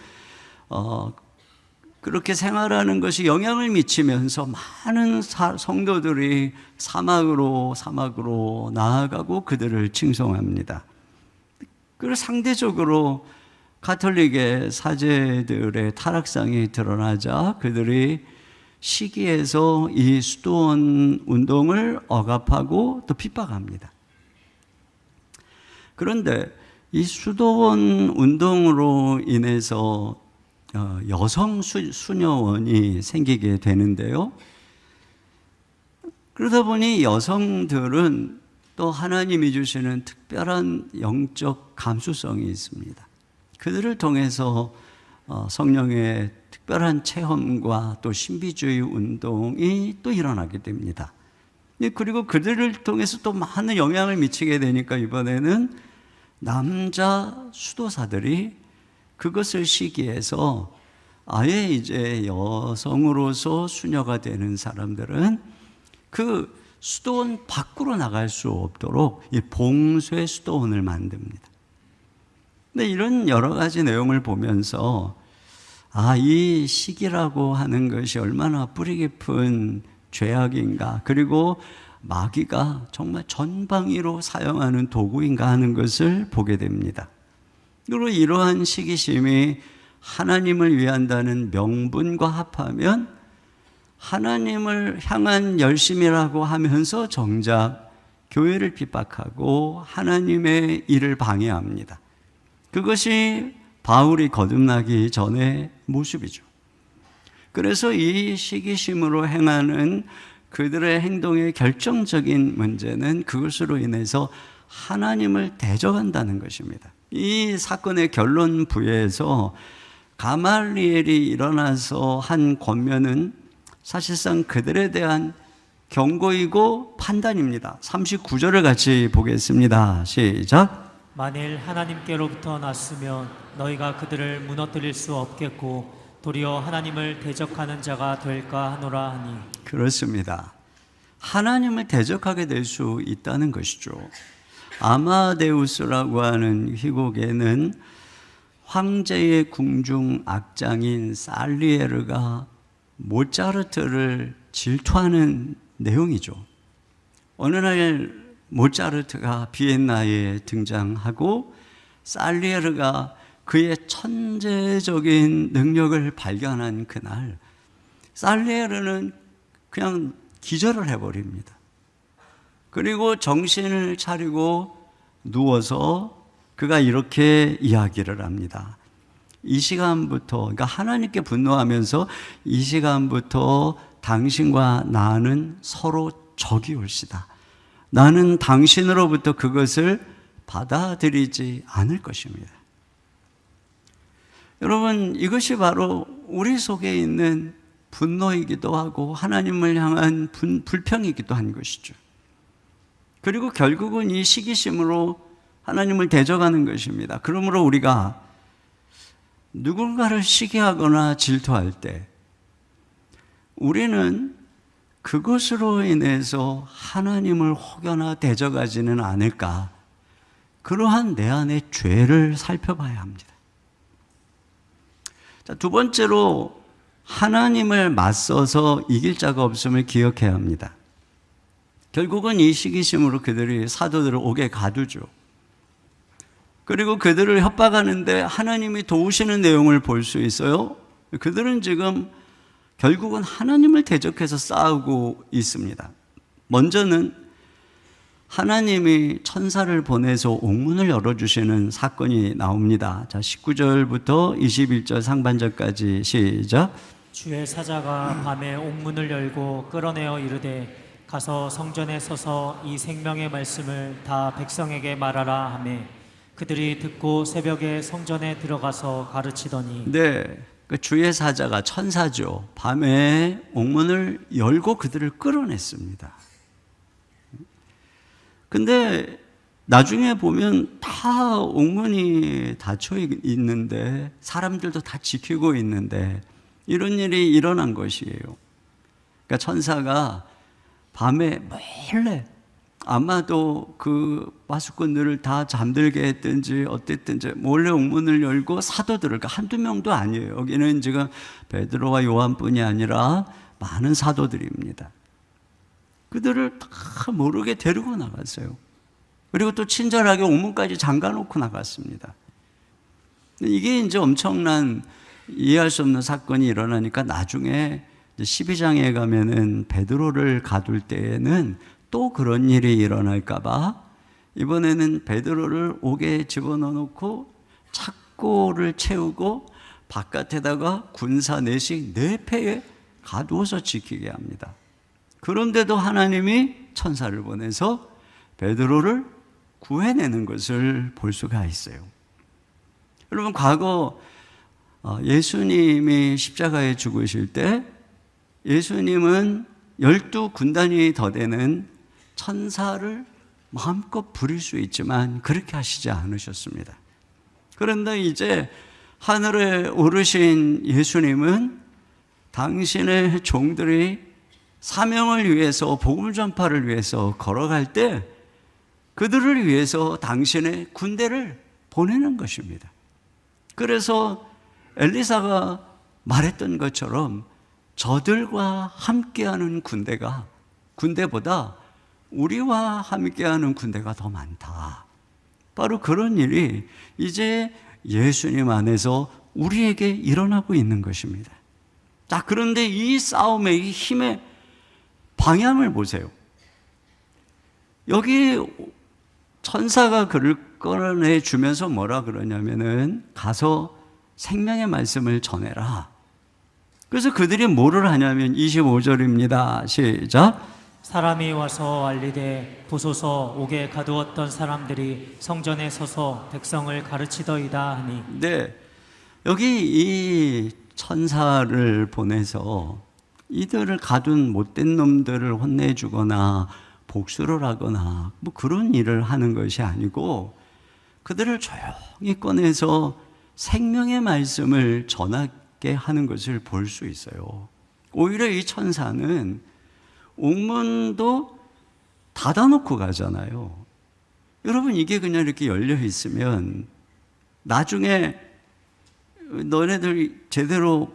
L: 그렇게 생활하는 것이 영향을 미치면서 많은 성도들이 사막으로 나아가고 그들을 칭송합니다. 그리고 상대적으로 가톨릭의 사제들의 타락상이 드러나자 그들이 시기에서 이 수도원 운동을 억압하고 또 핍박합니다. 그런데 이 수도원 운동으로 인해서 여성 수녀원이 생기게 되는데요. 그러다 보니 여성들은 또 하나님이 주시는 특별한 영적 감수성이 있습니다. 그들을 통해서 성령의 특별한 체험과 또 신비주의 운동이 또 일어나게 됩니다. 그리고 그들을 통해서 또 많은 영향을 미치게 되니까 이번에는 남자 수도사들이 그것을 시기해서 아예 이제 여성으로서 수녀가 되는 사람들은 그 수도원 밖으로 나갈 수 없도록 이 봉쇄 수도원을 만듭니다. 근데 이런 여러 가지 내용을 보면서 이 시기라고 하는 것이 얼마나 뿌리 깊은 죄악인가, 그리고 마귀가 정말 전방위로 사용하는 도구인가 하는 것을 보게 됩니다. 그리고 이러한 시기심이 하나님을 위한다는 명분과 합하면 하나님을 향한 열심이라고 하면서 정작 교회를 핍박하고 하나님의 일을 방해합니다. 그것이 바울이 거듭나기 전의 모습이죠. 그래서 이 시기심으로 행하는 그들의 행동의 결정적인 문제는 그것으로 인해서 하나님을 대적한다는 것입니다. 이 사건의 결론 부에서 가말리엘이 일어나서 한 권면은 사실상 그들에 대한 경고이고 판단입니다. 39절을 같이 보겠습니다. 시작.
K: 만일 하나님께로부터 났으면 너희가 그들을 무너뜨릴 수 없겠고 도리어 하나님을 대적하는 자가 될까 하노라 하니.
L: 그렇습니다. 하나님을 대적하게 될 수 있다는 것이죠. 아마데우스라고 하는 희곡에는 황제의 궁중 악장인 살리에르가 모차르트를 질투하는 내용이죠. 어느 날 모차르트가 비엔나에 등장하고 살리에르가 그의 천재적인 능력을 발견한 그날 살리에르는 그냥 기절을 해버립니다. 그리고 정신을 차리고 누워서 그가 이렇게 이야기를 합니다. 이 시간부터, 그러니까 하나님께 분노하면서 이 시간부터 당신과 나는 서로 적이 올시다. 나는 당신으로부터 그것을 받아들이지 않을 것입니다. 여러분, 이것이 바로 우리 속에 있는 분노이기도 하고 하나님을 향한 불평이기도 한 것이죠. 그리고 결국은 이 시기심으로 하나님을 대적하는 것입니다. 그러므로 우리가 누군가를 시기하거나 질투할 때 우리는 그것으로 인해서 하나님을 혹여나 대적하지는 않을까, 그러한 내 안의 죄를 살펴봐야 합니다. 자, 두 번째로 하나님을 맞서서 이길 자가 없음을 기억해야 합니다. 결국은 이 시기심으로 그들이 사도들을 옥에 가두죠. 그리고 그들을 협박하는데 하나님이 도우시는 내용을 볼 수 있어요. 그들은 지금 결국은 하나님을 대적해서 싸우고 있습니다. 먼저는 하나님이 천사를 보내서 옥문을 열어주시는 사건이 나옵니다. 자, 19절부터 21절 상반절까지 시작.
K: 주의 사자가 밤에 옥문을 열고 끌어내어 이르되 가서 성전에 서서 이 생명의 말씀을 다 백성에게 말하라 하매 그들이 듣고 새벽에 성전에 들어가서 가르치더니.
L: 네, 그 주의 사자가 천사죠. 밤에 옥문을 열고 그들을 끌어냈습니다. 근데 나중에 보면 다 옥문이 닫혀 있는데 사람들도 다 지키고 있는데 이런 일이 일어난 것이에요. 그러니까 천사가 밤에 몰래 아마도 그 파수꾼들을 다 잠들게 했든지 어땠든지 몰래 옥문을 열고 사도들을, 그러니까 한두 명도 아니에요. 여기는 지금 베드로와 요한뿐이 아니라 많은 사도들입니다. 그들을 다 모르게 데리고 나갔어요. 그리고 또 친절하게 옥문까지 잠가놓고 나갔습니다. 이게 이제 엄청난 이해할 수 없는 사건이 일어나니까 나중에 12장에 가면은 베드로를 가둘 때에는 또 그런 일이 일어날까봐 이번에는 베드로를 옥에 집어넣어놓고 착고를 채우고 바깥에다가 군사 내식 4패에 가두어서 지키게 합니다. 그런데도 하나님이 천사를 보내서 베드로를 구해내는 것을 볼 수가 있어요. 여러분, 과거 예수님이 십자가에 죽으실 때 예수님은 12군단이 더 되는 천사를 마음껏 부릴 수 있지만 그렇게 하시지 않으셨습니다. 그런데 이제 하늘에 오르신 예수님은 당신의 종들이 사명을 위해서, 복음 전파를 위해서 걸어갈 때 그들을 위해서 당신의 군대를 보내는 것입니다. 그래서 엘리사가 말했던 것처럼 저들과 함께하는 군대보다 우리와 함께하는 군대가 더 많다. 바로 그런 일이 이제 예수님 안에서 우리에게 일어나고 있는 것입니다. 자, 그런데 이 싸움의 이 힘의 방향을 보세요. 여기 천사가 그를 꺼내 주면서 뭐라 그러냐면은 가서 생명의 말씀을 전해라. 그래서 그들이 뭐를 하냐면 25절입니다. 시작.
K: 사람이 와서 알리되 보소서 옥에 가두었던 사람들이 성전에 서서 백성을 가르치더이다 하니.
L: 네, 여기 이 천사를 보내서 이들을 가둔 못된 놈들을 혼내주거나 복수를 하거나 뭐 그런 일을 하는 것이 아니고 그들을 조용히 꺼내서 생명의 말씀을 전하게 하는 것을 볼 수 있어요. 오히려 이 천사는 옥문도 닫아놓고 가잖아요. 여러분, 이게 그냥 이렇게 열려 있으면 나중에 너네들 제대로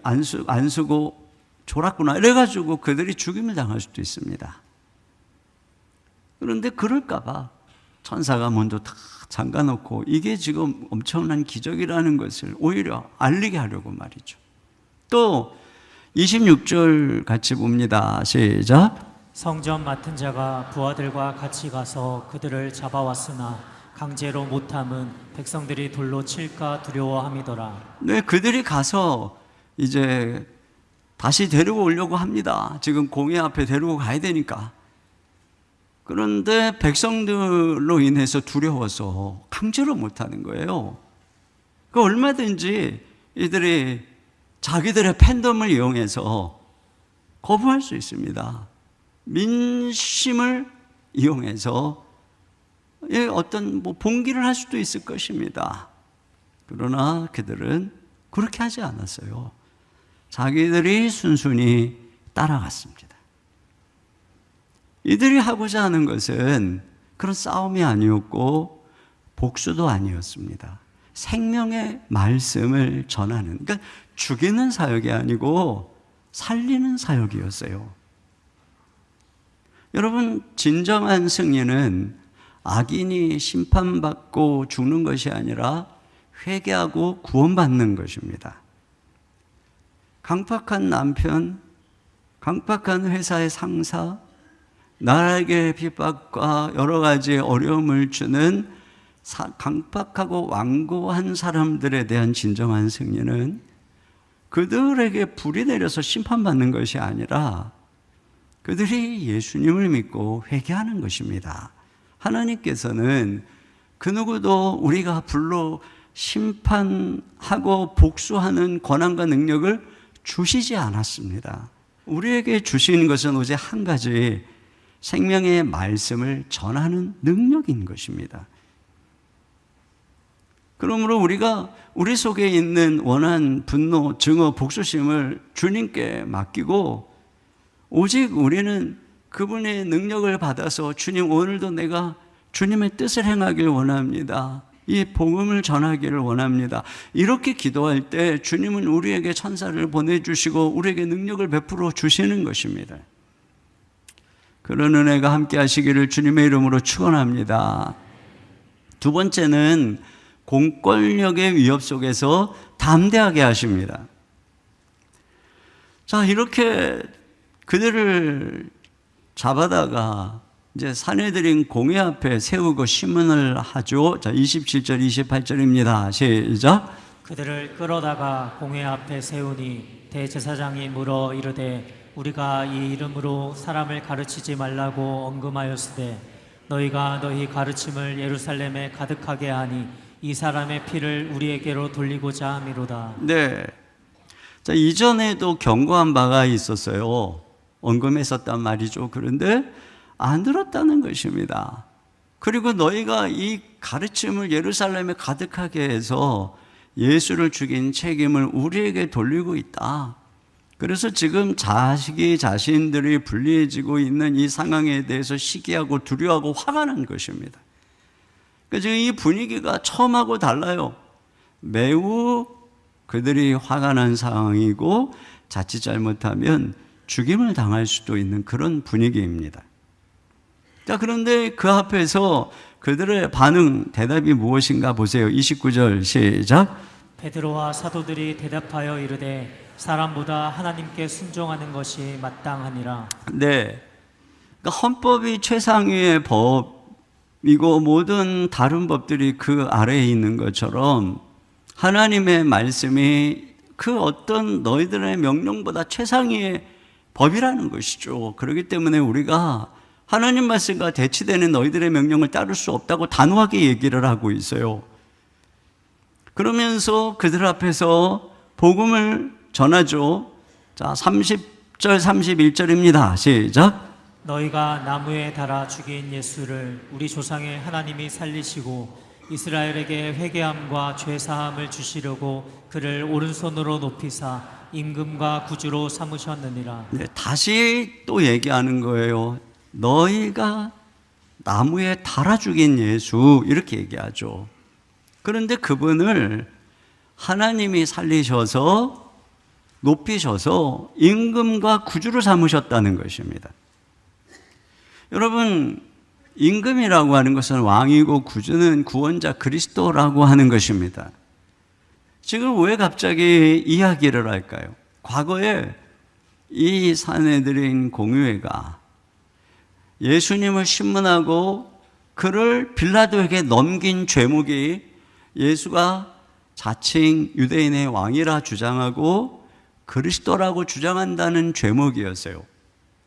L: 안 쓰고 졸았구나 이래가지고 그들이 죽임을 당할 수도 있습니다. 그런데 그럴까봐 천사가 먼저 다 잠가놓고 이게 지금 엄청난 기적이라는 것을 오히려 알리게 하려고 말이죠. 또 26절 같이 봅니다. 시작.
K: 성전 맡은 자가 부하들과 같이 가서 그들을 잡아왔으나 강제로 못함은 백성들이 돌로 칠까 두려워함이더라.
L: 네, 그들이 가서 이제 다시 데리고 오려고 합니다. 지금 공회 앞에 데리고 가야 되니까. 그런데 백성들로 인해서 두려워서 강제로 못하는 거예요. 그 얼마든지 이들이 자기들의 팬덤을 이용해서 거부할 수 있습니다. 민심을 이용해서 어떤 봉기를 할 수도 있을 것입니다. 그러나 그들은 그렇게 하지 않았어요. 자기들이 순순히 따라갔습니다. 이들이 하고자 하는 것은 그런 싸움이 아니었고 복수도 아니었습니다. 생명의 말씀을 전하는, 그러니까 죽이는 사역이 아니고 살리는 사역이었어요. 여러분, 진정한 승리는 악인이 심판받고 죽는 것이 아니라 회개하고 구원받는 것입니다. 강팍한 남편, 강팍한 회사의 상사, 나에게 핍박과 여러 가지 어려움을 주는 강팍하고 완고한 사람들에 대한 진정한 승리는 그들에게 불이 내려서 심판받는 것이 아니라 그들이 예수님을 믿고 회개하는 것입니다. 하나님께서는 그 누구도 우리가 불로 심판하고 복수하는 권한과 능력을 주시지 않았습니다. 우리에게 주시는 것은 오직 한 가지, 생명의 말씀을 전하는 능력인 것입니다. 그러므로 우리가 우리 속에 있는 원한, 분노, 증오, 복수심을 주님께 맡기고 오직 우리는 그분의 능력을 받아서 주님, 오늘도 내가 주님의 뜻을 행하길 원합니다. 이 복음을 전하기를 원합니다. 이렇게 기도할 때 주님은 우리에게 천사를 보내주시고 우리에게 능력을 베풀어 주시는 것입니다. 그런 은혜가 함께 하시기를 주님의 이름으로 축원합니다. 두 번째는 공권력의 위협 속에서 담대하게 하십니다. 자, 이렇게 그들을 잡아다가 이제 사내들인 공회 앞에 세우고 심문을 하죠. 자, 27절, 28절입니다. 시작.
K: 그들을 끌어다가 공회 앞에 세우니 대제사장이 물어 이르되 우리가 이 이름으로 사람을 가르치지 말라고 언금하였으되 너희가 너희 가르침을 예루살렘에 가득하게 하니 이 사람의 피를 우리에게로 돌리고자 함이로다.
L: 네. 자, 이전에도 경고한 바가 있었어요. 언급했었단 말이죠. 그런데 안 들었다는 것입니다. 그리고 너희가 이 가르침을 예루살렘에 가득하게 해서 예수를 죽인 책임을 우리에게 돌리고 있다. 그래서 지금 자신들이 불리해지고 있는 이 상황에 대해서 시기하고 두려워하고 화가 난 것입니다. 그러니까 지금 이 분위기가 처음하고 달라요. 매우 그들이 화가 난 상황이고 자칫 잘못하면 죽임을 당할 수도 있는 그런 분위기입니다. 자, 그런데 그 앞에서 그들의 반응, 대답이 무엇인가 보세요. 29절 시작.
K: 베드로와 사도들이 대답하여 이르되 사람보다 하나님께 순종하는 것이 마땅하니라.
L: 네, 그러니까 헌법이 최상위의 법이고 모든 다른 법들이 그 아래에 있는 것처럼 하나님의 말씀이 그 어떤 너희들의 명령보다 최상위의 법이라는 것이죠. 그렇기 때문에 우리가 하나님 말씀과 대치되는 너희들의 명령을 따를 수 없다고 단호하게 얘기를 하고 있어요. 그러면서 그들 앞에서 복음을 전하죠. 자, 30절 31절입니다. 시작.
K: 너희가 나무에 달아 죽인 예수를 우리 조상의 하나님이 살리시고 이스라엘에게 회개함과 죄사함을 주시려고 그를 오른손으로 높이사 임금과 구주로 삼으셨느니라.
L: 네, 다시 또 얘기하는 거예요. 너희가 나무에 달아 죽인 예수, 이렇게 얘기하죠. 그런데 그분을 하나님이 살리셔서 높이셔서 임금과 구주로 삼으셨다는 것입니다. 여러분, 임금이라고 하는 것은 왕이고 구주는 구원자 그리스도라고 하는 것입니다. 지금 왜 갑자기 이야기를 할까요? 과거에 이 사내들인 공유회가 예수님을 신문하고 그를 빌라도에게 넘긴 죄목이 예수가 자칭 유대인의 왕이라 주장하고 그리스도라고 주장한다는 죄목이었어요.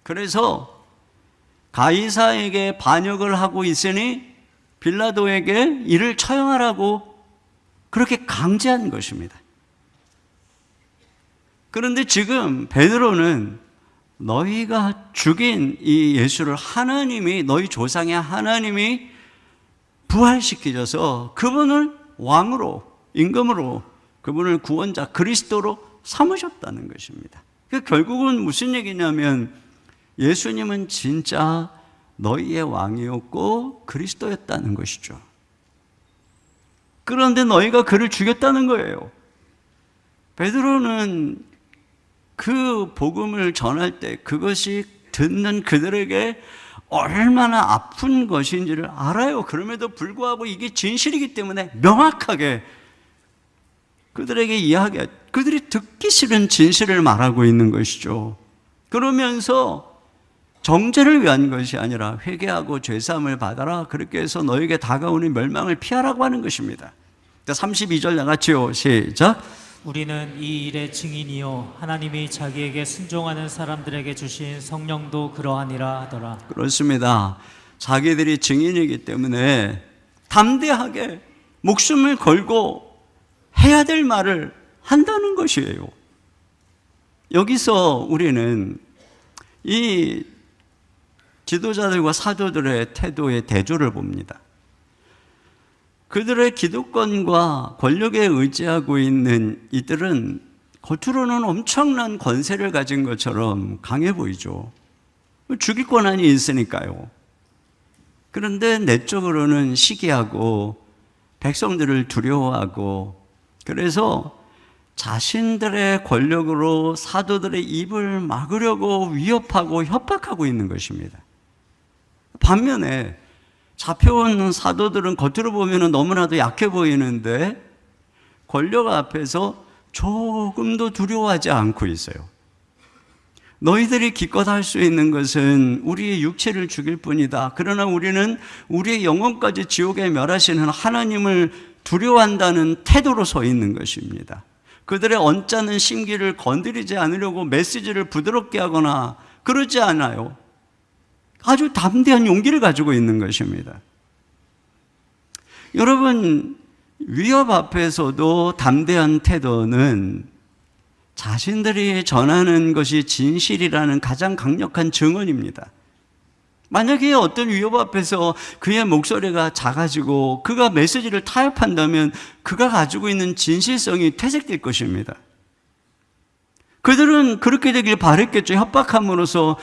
L: 그래서 가이사에게 반역을 하고 있으니 빌라도에게 이를 처형하라고 그렇게 강제한 것입니다. 그런데 지금 베드로는 너희가 죽인 이 예수를 하나님이, 너희 조상의 하나님이 부활시키셔서 그분을 왕으로, 임금으로, 그분을 구원자 그리스도로 삼으셨다는 것입니다. 결국은 무슨 얘기냐면 예수님은 진짜 너희의 왕이었고 그리스도였다는 것이죠. 그런데 너희가 그를 죽였다는 거예요. 베드로는 그 복음을 전할 때 그것이 듣는 그들에게 얼마나 아픈 것인지를 알아요. 그럼에도 불구하고 이게 진실이기 때문에 명확하게 그들에게 이야기하죠. 그들이 듣기 싫은 진실을 말하고 있는 것이죠. 그러면서 정죄를 위한 것이 아니라 회개하고 죄사함을 받아라, 그렇게 해서 너에게 다가오는 멸망을 피하라고 하는 것입니다. 32절 나같이요. 시작.
K: 우리는 이 일의 증인이요 하나님이 자기에게 순종하는 사람들에게 주신 성령도 그러하니라 하더라.
L: 그렇습니다. 자기들이 증인이기 때문에 담대하게 목숨을 걸고 해야 될 말을 한다는 것이에요. 여기서 우리는 이 지도자들과 사도들의 태도의 대조를 봅니다. 그들의 기득권과 권력에 의지하고 있는 이들은 겉으로는 엄청난 권세를 가진 것처럼 강해 보이죠. 죽일 권한이 있으니까요. 그런데 내적으로는 시기하고 백성들을 두려워하고, 그래서 자신들의 권력으로 사도들의 입을 막으려고 위협하고 협박하고 있는 것입니다. 반면에 잡혀온 사도들은 겉으로 보면 너무나도 약해 보이는데 권력 앞에서 조금도 두려워하지 않고 있어요. 너희들이 기껏 할 수 있는 것은 우리의 육체를 죽일 뿐이다. 그러나 우리는 우리의 영혼까지 지옥에 멸하시는 하나님을 두려워한다는 태도로 서 있는 것입니다. 그들의 언짢은 심기를 건드리지 않으려고 메시지를 부드럽게 하거나 그러지 않아요. 아주 담대한 용기를 가지고 있는 것입니다. 여러분, 위협 앞에서도 담대한 태도는 자신들이 전하는 것이 진실이라는 가장 강력한 증언입니다. 만약에 어떤 위협 앞에서 그의 목소리가 작아지고 그가 메시지를 타협한다면 그가 가지고 있는 진실성이 퇴색될 것입니다. 그들은 그렇게 되길 바랬겠죠. 협박함으로써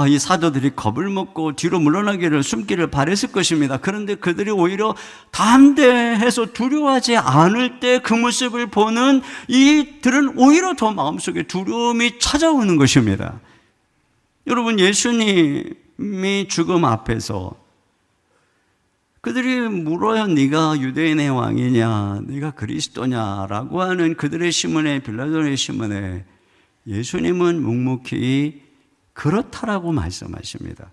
L: 이 사도들이 겁을 먹고 뒤로 물러나기를 숨기를 바랬을 것입니다. 그런데 그들이 오히려 담대해서 두려워하지 않을 때 그 모습을 보는 이들은 오히려 더 마음속에 두려움이 찾아오는 것입니다. 여러분, 예수님이 죽음 앞에서 그들이 물어요. 네가 유대인의 왕이냐, 네가 그리스도냐라고 하는 그들의 시문에, 빌라도의 시문에 예수님은 묵묵히 그렇다라고 말씀하십니다.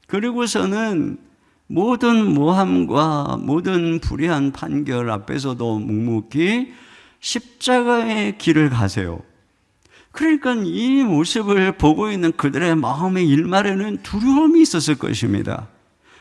L: 그리고서는 모든 모함과 모든 불의한 판결 앞에서도 묵묵히 십자가의 길을 가세요. 그러니까 이 모습을 보고 있는 그들의 마음의 일말에는 두려움이 있었을 것입니다.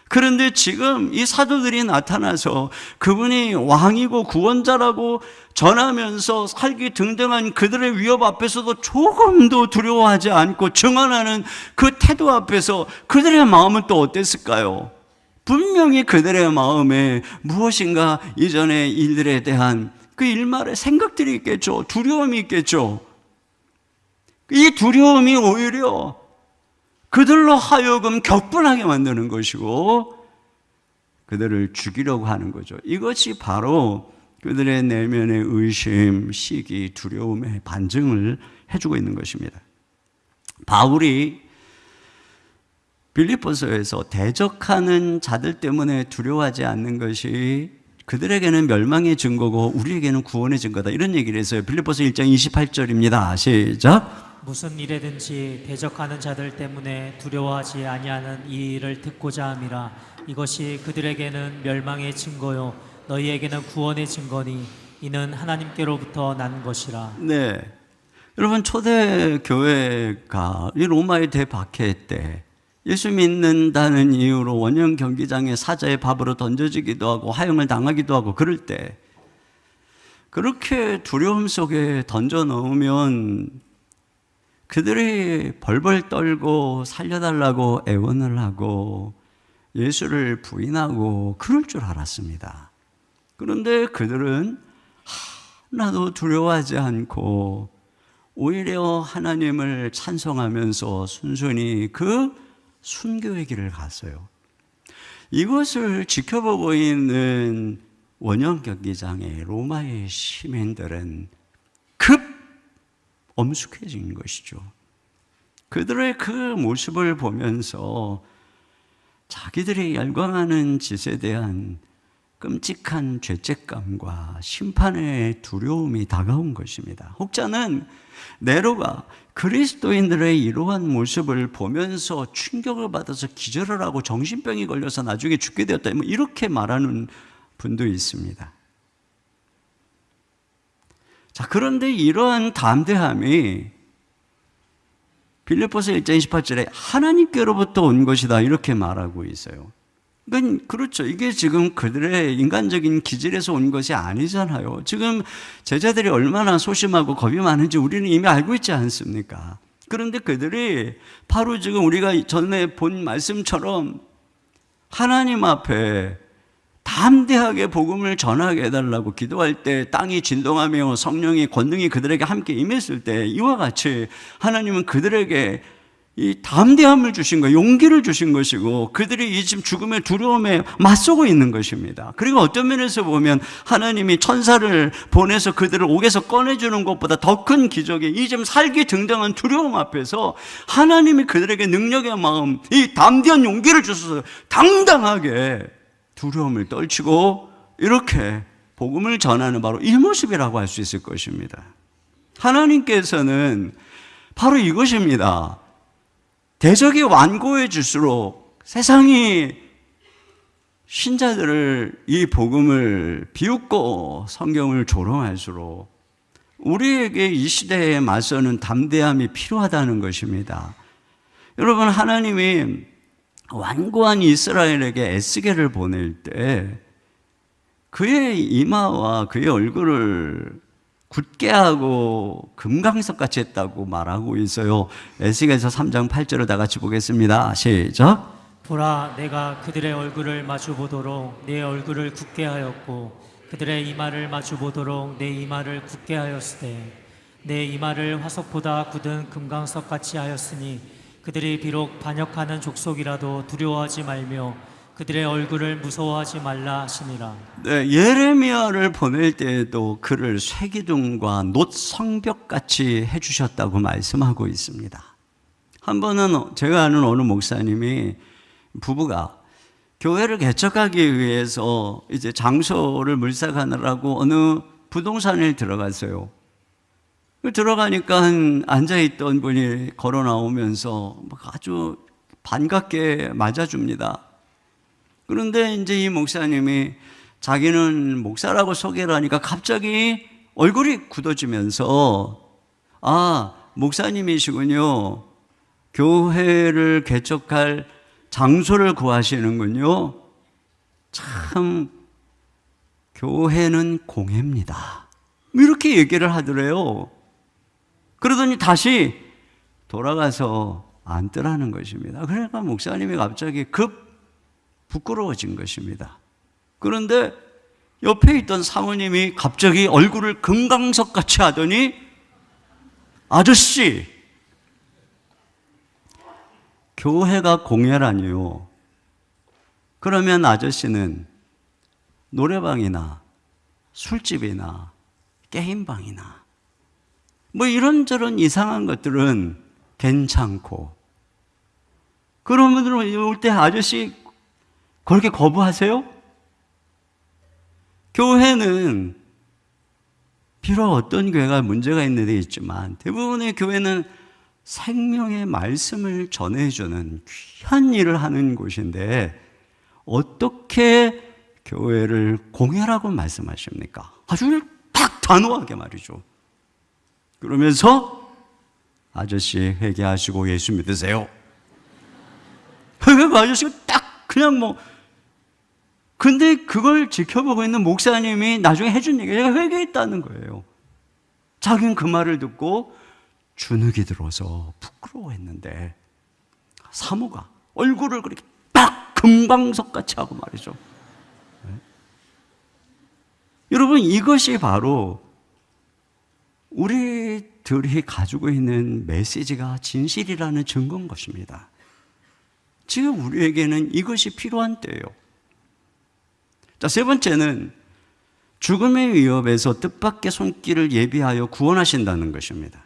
L: 그런데 지금 이 사도들이 나타나서 그분이 왕이고 구원자라고 전하면서 살기 등등한 그들의 위협 앞에서도 조금도 두려워하지 않고 증언하는 그 태도 앞에서 그들의 마음은 또 어땠을까요? 분명히 그들의 마음에 무엇인가 이전의 일들에 대한 그 일말의 생각들이 있겠죠. 두려움이 있겠죠. 이 두려움이 오히려 그들로 하여금 격분하게 만드는 것이고 그들을 죽이려고 하는 거죠. 이것이 바로 그들의 내면의 의심, 시기, 두려움의 반증을 해주고 있는 것입니다. 바울이 빌립보서에서 대적하는 자들 때문에 두려워하지 않는 것이 그들에게는 멸망의 증거고 우리에게는 구원의 증거다, 이런 얘기를 했어요. 빌립보서 1장 28절입니다. 시작.
K: 무슨 일에든지 대적하는 자들 때문에 두려워하지 아니하는 이 일을 듣고자 함이라. 이것이 그들에게는 멸망의 증거요 너희에게는 구원의 증거니 이는 하나님께로부터 난 것이라.
L: 네, 여러분, 초대 교회가 이 로마의 대박해 때 예수 믿는다는 이유로 원형 경기장에 사자의 밥으로 던져지기도 하고 화형을 당하기도 하고 그럴 때 그렇게 두려움 속에 던져 넣으면 그들이 벌벌 떨고 살려달라고 애원을 하고 예수를 부인하고 그럴 줄 알았습니다. 그런데 그들은 하나도 두려워하지 않고 오히려 하나님을 찬송하면서 순순히 그 순교의 길을 갔어요. 이것을 지켜보고 있는 원형 경기장의 로마의 시민들은 급 엄숙해진 것이죠. 그들의 그 모습을 보면서 자기들이 열광하는 짓에 대한 끔찍한 죄책감과 심판의 두려움이 다가온 것입니다. 혹자는 네로가 그리스도인들의 이러한 모습을 보면서 충격을 받아서 기절을 하고 정신병이 걸려서 나중에 죽게 되었다, 이렇게 말하는 분도 있습니다. 자, 그런데 이러한 담대함이 빌립보서 1장 28절에 하나님께로부터 온 것이다, 이렇게 말하고 있어요. 그러니까 그렇죠. 이게 지금 그들의 인간적인 기질에서 온 것이 아니잖아요. 지금 제자들이 얼마나 소심하고 겁이 많은지 우리는 이미 알고 있지 않습니까? 그런데 그들이 바로 지금 우리가 전에 본 말씀처럼 하나님 앞에 담대하게 복음을 전하게 해달라고 기도할 때 땅이 진동하며 성령의 권능이 그들에게 함께 임했을 때 이와 같이 하나님은 그들에게 이 담대함을 주신 거예요. 용기를 주신 것이고 그들이 이 지금 죽음의 두려움에 맞서고 있는 것입니다. 그리고 어떤 면에서 보면 하나님이 천사를 보내서 그들을 옥에서 꺼내주는 것보다 더 큰 기적이 이 지금 살기 등등한 두려움 앞에서 하나님이 그들에게 능력의 마음, 이 담대한 용기를 주셔서 당당하게 두려움을 떨치고 이렇게 복음을 전하는 바로 이 모습이라고 할 수 있을 것입니다. 하나님께서는 바로 이것입니다. 대적이 완고해질수록 세상이 신자들을 이 복음을 비웃고 성경을 조롱할수록 우리에게 이 시대에 맞서는 담대함이 필요하다는 것입니다. 여러분, 하나님이 완고한 이스라엘에게 에스겔을 보낼 때 그의 이마와 그의 얼굴을 굳게 하고 금강석같이 했다고 말하고 있어요. 에스겔서 3장 8절을 다 같이 보겠습니다. 시작.
K: 보라, 내가 그들의 얼굴을 마주보도록 내 얼굴을 굳게 하였고 그들의 이마를 마주보도록 내 이마를 굳게 하였으되 내 이마를 화석보다 굳은 금강석 같이 하였으니 그들이 비록 반역하는 족속이라도 두려워하지 말며 그들의 얼굴을 무서워하지 말라 하시니라.
L: 네, 예레미야를 보낼 때에도 그를 쇠기둥과 놋 성벽같이 해주셨다고 말씀하고 있습니다. 한 번은 제가 아는 어느 목사님이 부부가 교회를 개척하기 위해서 이제 장소를 물색하느라고 어느 부동산에 들어갔어요. 들어가니까 앉아있던 분이 걸어 나오면서 아주 반갑게 맞아줍니다. 그런데 이제 이 목사님이 자기는 목사라고 소개를 하니까 갑자기 얼굴이 굳어지면서 아, 목사님이시군요. 교회를 개척할 장소를 구하시는군요. 참, 교회는 공회입니다. 이렇게 얘기를 하더래요. 그러더니 다시 돌아가서 앉더라는 것입니다. 그러니까 목사님이 갑자기 급 부끄러워진 것입니다. 그런데 옆에 있던 사모님이 갑자기 얼굴을 금강석같이 하더니 아저씨, 교회가 공회라니요. 그러면 아저씨는 노래방이나 술집이나 게임방이나 뭐 이런저런 이상한 것들은 괜찮고 그런 분들은 올 때 아저씨 그렇게 거부하세요? 교회는 비록 어떤 교회가 문제가 있는 데 있지만 대부분의 교회는 생명의 말씀을 전해주는 귀한 일을 하는 곳인데 어떻게 교회를 공회라고 말씀하십니까? 아주 딱 단호하게 말이죠. 그러면서 아저씨 회개하시고 예수 믿으세요. 그 아저씨가 딱 그냥 뭐 근데 그걸 지켜보고 있는 목사님이 나중에 해준 얘기가 제가 회개했다는 거예요. 자기는 그 말을 듣고 주눅이 들어서 부끄러워했는데 사모가 얼굴을 그렇게 딱 금강석같이 하고 말이죠. 네? 여러분 이것이 바로 우리들이 가지고 있는 메시지가 진실이라는 증거인 것입니다. 지금 우리에게는 이것이 필요한 때예요. 자, 세 번째는 죽음의 위협에서 뜻밖의 손길을 예비하여 구원하신다는 것입니다.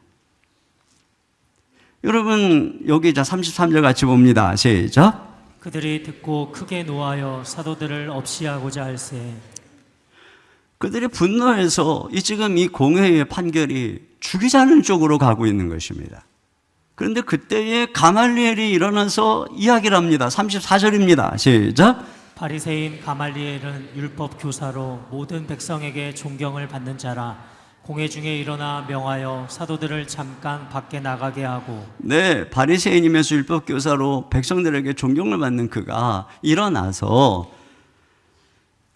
L: 여러분 여기 자 33절 같이 봅니다. 시작.
K: 그들이 듣고 크게 노하여 사도들을 없이하고자 할세.
L: 그들이 분노해서 지금 이 공회의 판결이 죽이자는 쪽으로 가고 있는 것입니다. 그런데 그때에 가말리엘이 일어나서 이야기를 합니다. 34절입니다. 시작.
K: 바리새인 가말리엘은 율법 교사로 모든 백성에게 존경을 받는 자라. 공회 중에 일어나 명하여 사도들을 잠깐 밖에 나가게 하고.
L: 네, 바리새인이면서 율법 교사로 백성들에게 존경을 받는 그가 일어나서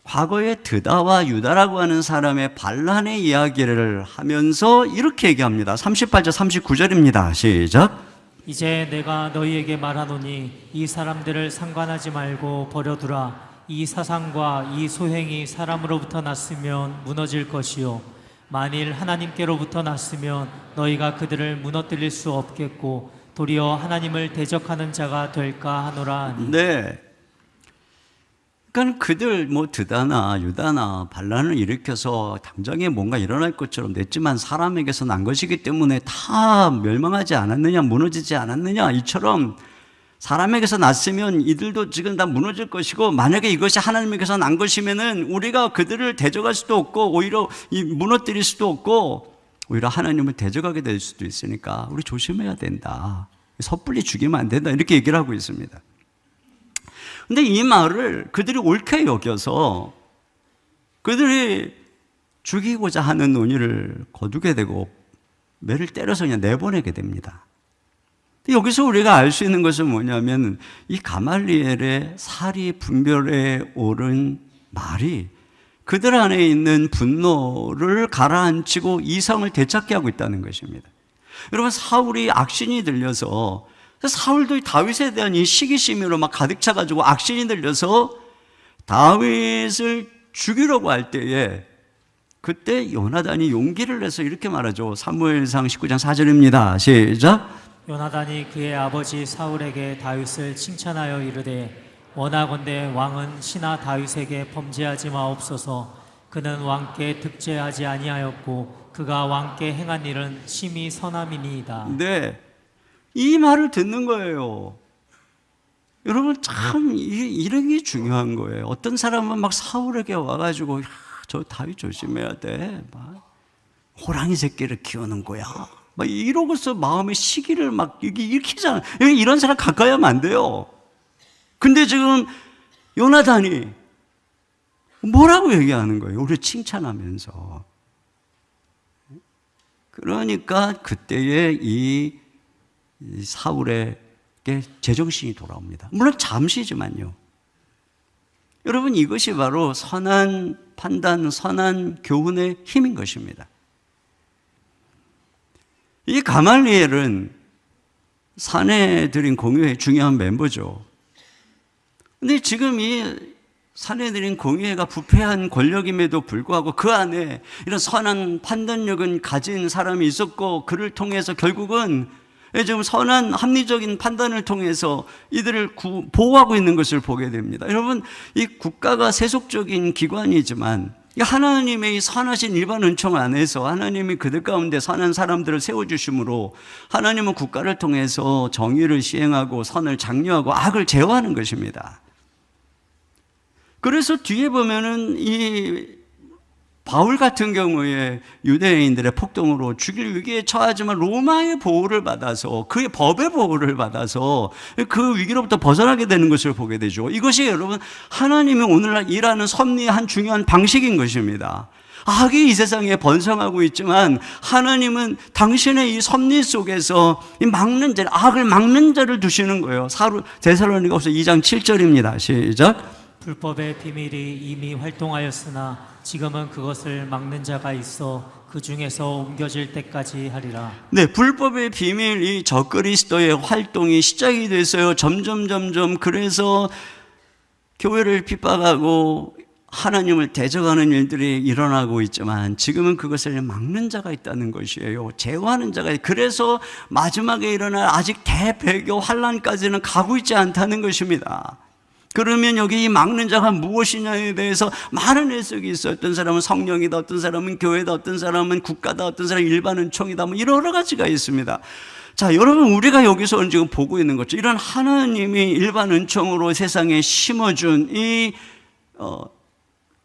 L: 과거에 드다와 유다라고 하는 사람의 반란의 이야기를 하면서 이렇게 얘기합니다. 38절 39절입니다. 시작.
K: 이제 내가 너희에게 말하노니 이 사람들을 상관하지 말고 버려두라. 이 사상과 이 소행이 사람으로부터 났으면 무너질 것이요 만일 하나님께로부터 났으면 너희가 그들을 무너뜨릴 수 없겠고 도리어 하나님을 대적하는 자가 될까 하노라 하니.
L: 네. 그러니까 그들 뭐 드다나 유다나 반란을 일으켜서 당장에 뭔가 일어날 것처럼 냈지만 사람에게서 난 것이기 때문에 다 멸망하지 않았느냐 무너지지 않았느냐 이처럼 사람에게서 났으면 이들도 지금 다 무너질 것이고 만약에 이것이 하나님에게서 난 것이면은 우리가 그들을 대적할 수도 없고 오히려 무너뜨릴 수도 없고 오히려 하나님을 대적하게 될 수도 있으니까 우리 조심해야 된다. 섣불리 죽이면 안 된다. 이렇게 얘기를 하고 있습니다. 근데 이 말을 그들이 옳게 여겨서 그들이 죽이고자 하는 논의를 거두게 되고 매를 때려서 그냥 내보내게 됩니다. 여기서 우리가 알 수 있는 것은 뭐냐면 이 가말리엘의 사리 분별에 오른 말이 그들 안에 있는 분노를 가라앉히고 이성을 되찾게 하고 있다는 것입니다. 여러분 사울이 악신이 들려서 사울도 다윗에 대한 이 시기심으로 막 가득 차가지고 악신이 들려서 다윗을 죽이려고 할 때에 그때 요나단이 용기를 내서 이렇게 말하죠. 사무엘상 19장 4절입니다. 시작.
K: 요나단이 그의 아버지 사울에게 다윗을 칭찬하여 이르되 원하건대 왕은 신하 다윗에게 범죄하지 마옵소서. 그는 왕께 득죄하지 아니하였고 그가 왕께 행한 일은 심히 선함이니이다.
L: 네, 이 말을 듣는 거예요. 여러분 참 이런 게 중요한 거예요. 어떤 사람은 막 사울에게 와가지고 저 다윗 조심해야 돼. 막 호랑이 새끼를 키우는 거야. 막 이러고서 마음의 시기를 막 일으키잖아. 이런 사람 가까이 하면 안 돼요. 근데 지금 요나단이 뭐라고 얘기하는 거예요? 우리를 칭찬하면서. 그러니까 그때에 이 사울에게 제정신이 돌아옵니다. 물론 잠시지만요. 여러분 이것이 바로 선한 판단, 선한 교훈의 힘인 것입니다. 이 가말리엘은 사내들인 공회의 중요한 멤버죠. 근데 지금 이 사내들인 공회가 부패한 권력임에도 불구하고 그 안에 이런 선한 판단력은 가진 사람이 있었고 그를 통해서 결국은 지금 선한 합리적인 판단을 통해서 이들을 보호하고 있는 것을 보게 됩니다. 여러분 이 국가가 세속적인 기관이지만 하나님의 선하신 일반 은총 안에서 하나님이 그들 가운데 선한 사람들을 세워주심으로 하나님은 국가를 통해서 정의를 시행하고 선을 장려하고 악을 제어하는 것입니다. 그래서 뒤에 보면은 이 바울 같은 경우에 유대인들의 폭동으로 죽일 위기에 처하지만 로마의 보호를 받아서 그의 법의 보호를 받아서 그 위기로부터 벗어나게 되는 것을 보게 되죠. 이것이 여러분 하나님이 오늘날 일하는 섭리의 한 중요한 방식인 것입니다. 악이 이 세상에 번성하고 있지만 하나님은 당신의 이 섭리 속에서 이 막는 자, 악을 막는 자를 두시는 거예요. 데살로니가후서 2장 7절입니다. 시작.
K: 불법의 비밀이 이미 활동하였으나 지금은 그것을 막는 자가 있어 그 중에서 옮겨질 때까지 하리라.
L: 네, 불법의 비밀, 이 적그리스도의 활동이 시작이 됐어요. 점점 그래서 교회를 핍박하고 하나님을 대적하는 일들이 일어나고 있지만 지금은 그것을 막는 자가 있다는 것이에요. 제어하는 자가 있어요. 그래서 마지막에 일어날 아직 대배교 환란까지는 가고 있지 않다는 것입니다. 그러면 여기 이 막는 자가 무엇이냐에 대해서 많은 해석이 있어요. 어떤 사람은 성령이다, 어떤 사람은 교회다, 어떤 사람은 국가다, 어떤 사람은 일반 은총이다, 뭐 여러 가지가 있습니다. 자, 여러분 우리가 여기서 지금 보고 있는 거죠. 이런 하나님이 일반 은총으로 세상에 심어준 이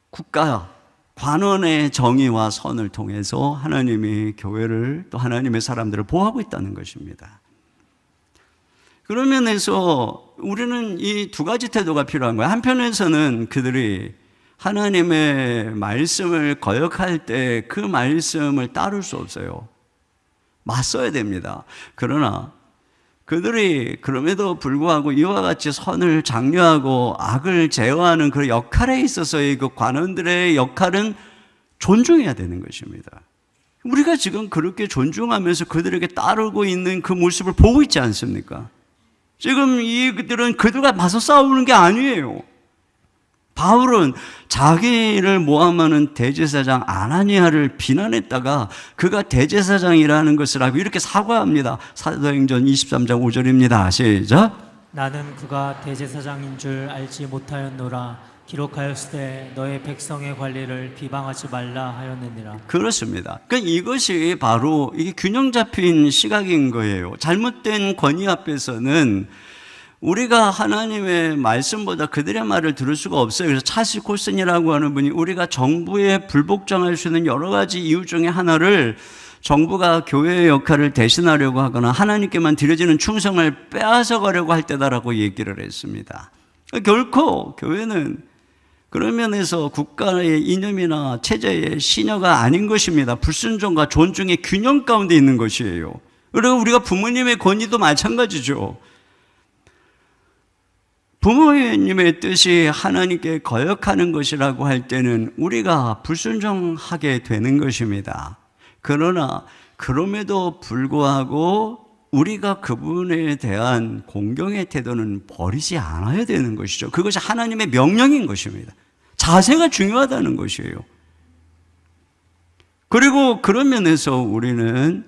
L: 국가 관원의 정의와 선을 통해서 하나님이 교회를 또 하나님의 사람들을 보호하고 있다는 것입니다. 그런 면에서 우리는 이 두 가지 태도가 필요한 거예요. 한편에서는 그들이 하나님의 말씀을 거역할 때 그 말씀을 따를 수 없어요. 맞서야 됩니다. 그러나 그들이 그럼에도 불구하고 이와 같이 선을 장려하고 악을 제어하는 그 역할에 있어서의 그 관원들의 역할은 존중해야 되는 것입니다. 우리가 지금 그렇게 존중하면서 그들에게 따르고 있는 그 모습을 보고 있지 않습니까? 지금 이들은 그들과 맞서 싸우는 게 아니에요. 바울은 자기를 모함하는 대제사장 아나니아를 비난했다가 그가 대제사장이라는 것을 알고 이렇게 사과합니다. 사도행전 23장 5절입니다. 시작.
K: 나는 그가 대제사장인 줄 알지 못하였노라. 기록하였으되 너의 백성의 관리를 비방하지 말라 하였느니라.
L: 그렇습니다. 그러니까 이것이 바로 이게 균형 잡힌 시각인 거예요. 잘못된 권위 앞에서는 우리가 하나님의 말씀보다 그들의 말을 들을 수가 없어요. 그래서 찰스 콜슨이라고 하는 분이 우리가 정부에 불복종할 수 있는 여러 가지 이유 중에 하나를 정부가 교회의 역할을 대신하려고 하거나 하나님께만 드려지는 충성을 빼앗아 가려고 할 때다라고 얘기를 했습니다. 결코 교회는 그런 면에서 국가의 이념이나 체제의 신여가 아닌 것입니다. 불순종과 존중의 균형 가운데 있는 것이에요. 그리고 우리가 부모님의 권위도 마찬가지죠. 부모님의 뜻이 하나님께 거역하는 것이라고 할 때는 우리가 불순종하게 되는 것입니다. 그러나 그럼에도 불구하고 우리가 그분에 대한 공경의 태도는 버리지 않아야 되는 것이죠. 그것이 하나님의 명령인 것입니다. 자세가 중요하다는 것이에요. 그리고 그런 면에서 우리는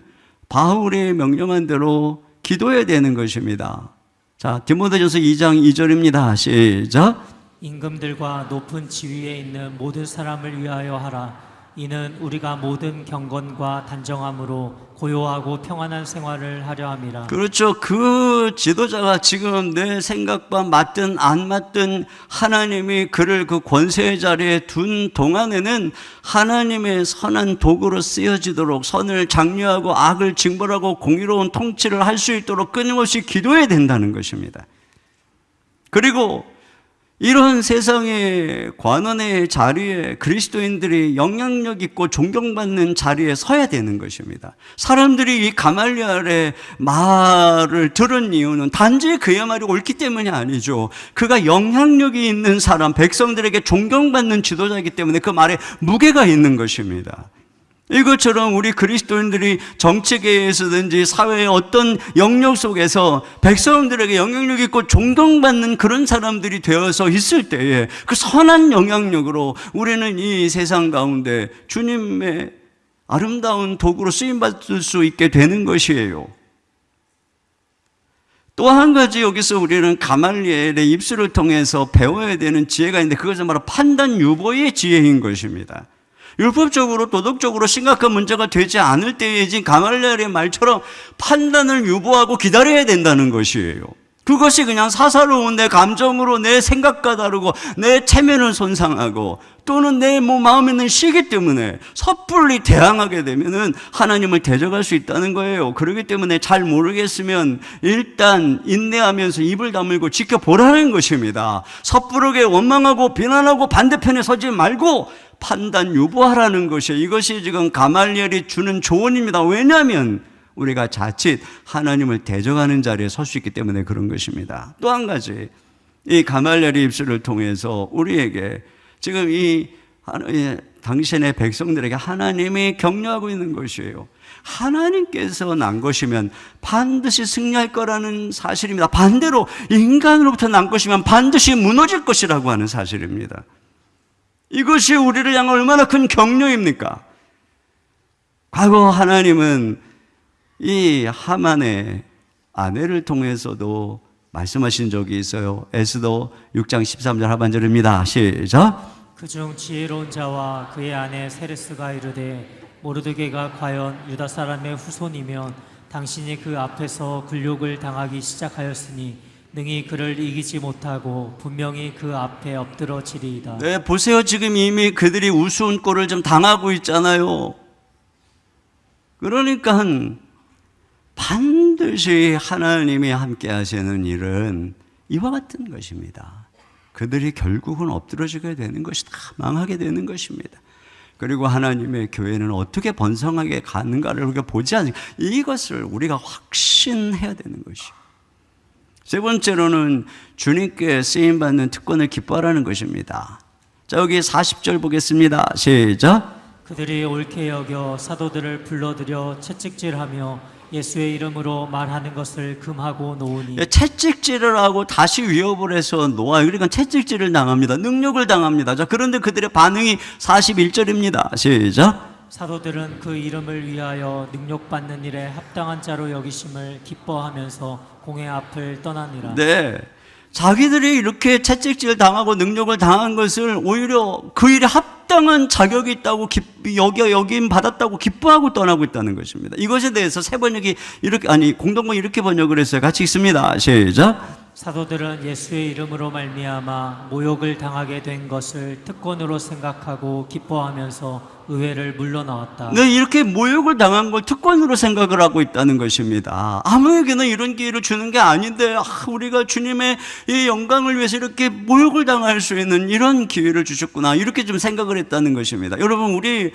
L: 바울이 명령한 대로 기도해야 되는 것입니다. 자, 디모데전서 2장 2절입니다. 시작.
K: 임금들과 높은 지위에 있는 모든 사람을 위하여 하라. 이는 우리가 모든 경건과 단정함으로 고요하고 평안한 생활을 하려 함이라.
L: 그렇죠. 그 지도자가 지금 내 생각과 맞든 안 맞든 하나님이 그를 그 권세의 자리에 둔 동안에는 하나님의 선한 도구로 쓰여지도록 선을 장려하고 악을 징벌하고 공의로운 통치를 할 수 있도록 끊임없이 기도해야 된다는 것입니다. 그리고 이런 세상의 관원의 자리에 그리스도인들이 영향력 있고 존경받는 자리에 서야 되는 것입니다. 사람들이 이 가말리엘의 말을 들은 이유는 단지 그의 말이 옳기 때문이 아니죠. 그가 영향력이 있는 사람, 백성들에게 존경받는 지도자이기 때문에 그 말에 무게가 있는 것입니다. 이것처럼 우리 그리스도인들이 정치계에서든지 사회의 어떤 영역 속에서 백성들에게 영향력 있고 존경받는 그런 사람들이 되어서 있을 때에 그 선한 영향력으로 우리는 이 세상 가운데 주님의 아름다운 도구로 쓰임받을 수 있게 되는 것이에요. 또 한 가지 여기서 우리는 가말리엘의 입술을 통해서 배워야 되는 지혜가 있는데 그것은 바로 판단 유보의 지혜인 것입니다. 율법적으로 도덕적으로 심각한 문제가 되지 않을 때에 지금 가말리엘의 말처럼 판단을 유보하고 기다려야 된다는 것이에요. 그것이 그냥 사사로운 내 감정으로 내 생각과 다르고 내 체면을 손상하고 또는 내 마음에 있는 시기 때문에 섣불리 대항하게 되면은 하나님을 대적할 수 있다는 거예요. 그렇기 때문에 잘 모르겠으면 일단 인내하면서 입을 다물고 지켜보라는 것입니다. 섣부르게 원망하고 비난하고 반대편에 서지 말고 판단 유보하라는 것이, 이것이 지금 가말리엘이 주는 조언입니다. 왜냐하면 우리가 자칫 하나님을 대적하는 자리에 설 수 있기 때문에 그런 것입니다. 또 한 가지, 이 가말리엘의 입술을 통해서 우리에게 지금 이 당신의 백성들에게 하나님이 격려하고 있는 것이에요. 하나님께서 난 것이면 반드시 승리할 거라는 사실입니다. 반대로 인간으로부터 난 것이면 반드시 무너질 것이라고 하는 사실입니다. 이것이 우리를 향한 얼마나 큰 격려입니까? 과거 하나님은 이 하만의 아내를 통해서도 말씀하신 적이 있어요. 에스더 6장 13절 하반절입니다. 시작.
K: 그중 지혜로운 자와 그의 아내 세레스가 이르되 모르드게가 과연 유다 사람의 후손이면 당신이 그 앞에서 굴욕을 당하기 시작하였으니 능히 그를 이기지 못하고 분명히 그 앞에 엎드러지리이다.
L: 네, 보세요. 지금 이미 그들이 우스운 꼴을 좀 당하고 있잖아요. 그러니까 반드시 하나님이 함께 하시는 일은 이와 같은 것입니다. 그들이 결국은 엎드러지게 되는 것이다. 망하게 되는 것입니다. 그리고 하나님의 교회는 어떻게 번성하게 가는가를 우리가 보지 않으니까 이것을 우리가 확신해야 되는 것이에요. 세 번째로는 주님께 쓰임받는 특권을 기뻐하라는 것입니다. 자, 여기 40절 보겠습니다. 시작.
K: 그들이 옳게 여겨 사도들을 불러들여 채찍질하며 예수의 이름으로 말하는 것을 금하고 놓으니.
L: 채찍질을 하고 다시 위협을 해서 놓아요. 그러니까 채찍질을 당합니다. 능력을 당합니다. 자, 그런데 그들의 반응이 41절입니다. 시작.
K: 사도들은 그 이름을 위하여 능력받는 일에 합당한 자로 여기심을 기뻐하면서 공회 앞을 떠나니라.
L: 네, 자기들이 이렇게 채찍질 당하고 능력을 당한 것을 오히려 그 일에 합당한 자격이 있다고 여김 받았다고 기뻐하고 떠나고 있다는 것입니다. 이것에 대해서 세 번역이 이렇게, 공동번 이렇게 번역을 했어요. 같이 읽습니다. 시작.
K: 사도들은 예수의 이름으로 말미암아 모욕을 당하게 된 것을 특권으로 생각하고 기뻐하면서 의회를 물러나왔다.
L: 네, 이렇게 모욕을 당한 걸 특권으로 생각을 하고 있다는 것입니다. 아무에게나 이런 기회를 주는 게 아닌데 우리가 주님의 이 영광을 위해서 이렇게 모욕을 당할 수 있는 이런 기회를 주셨구나, 이렇게 좀 생각을 했다는 것입니다. 여러분, 우리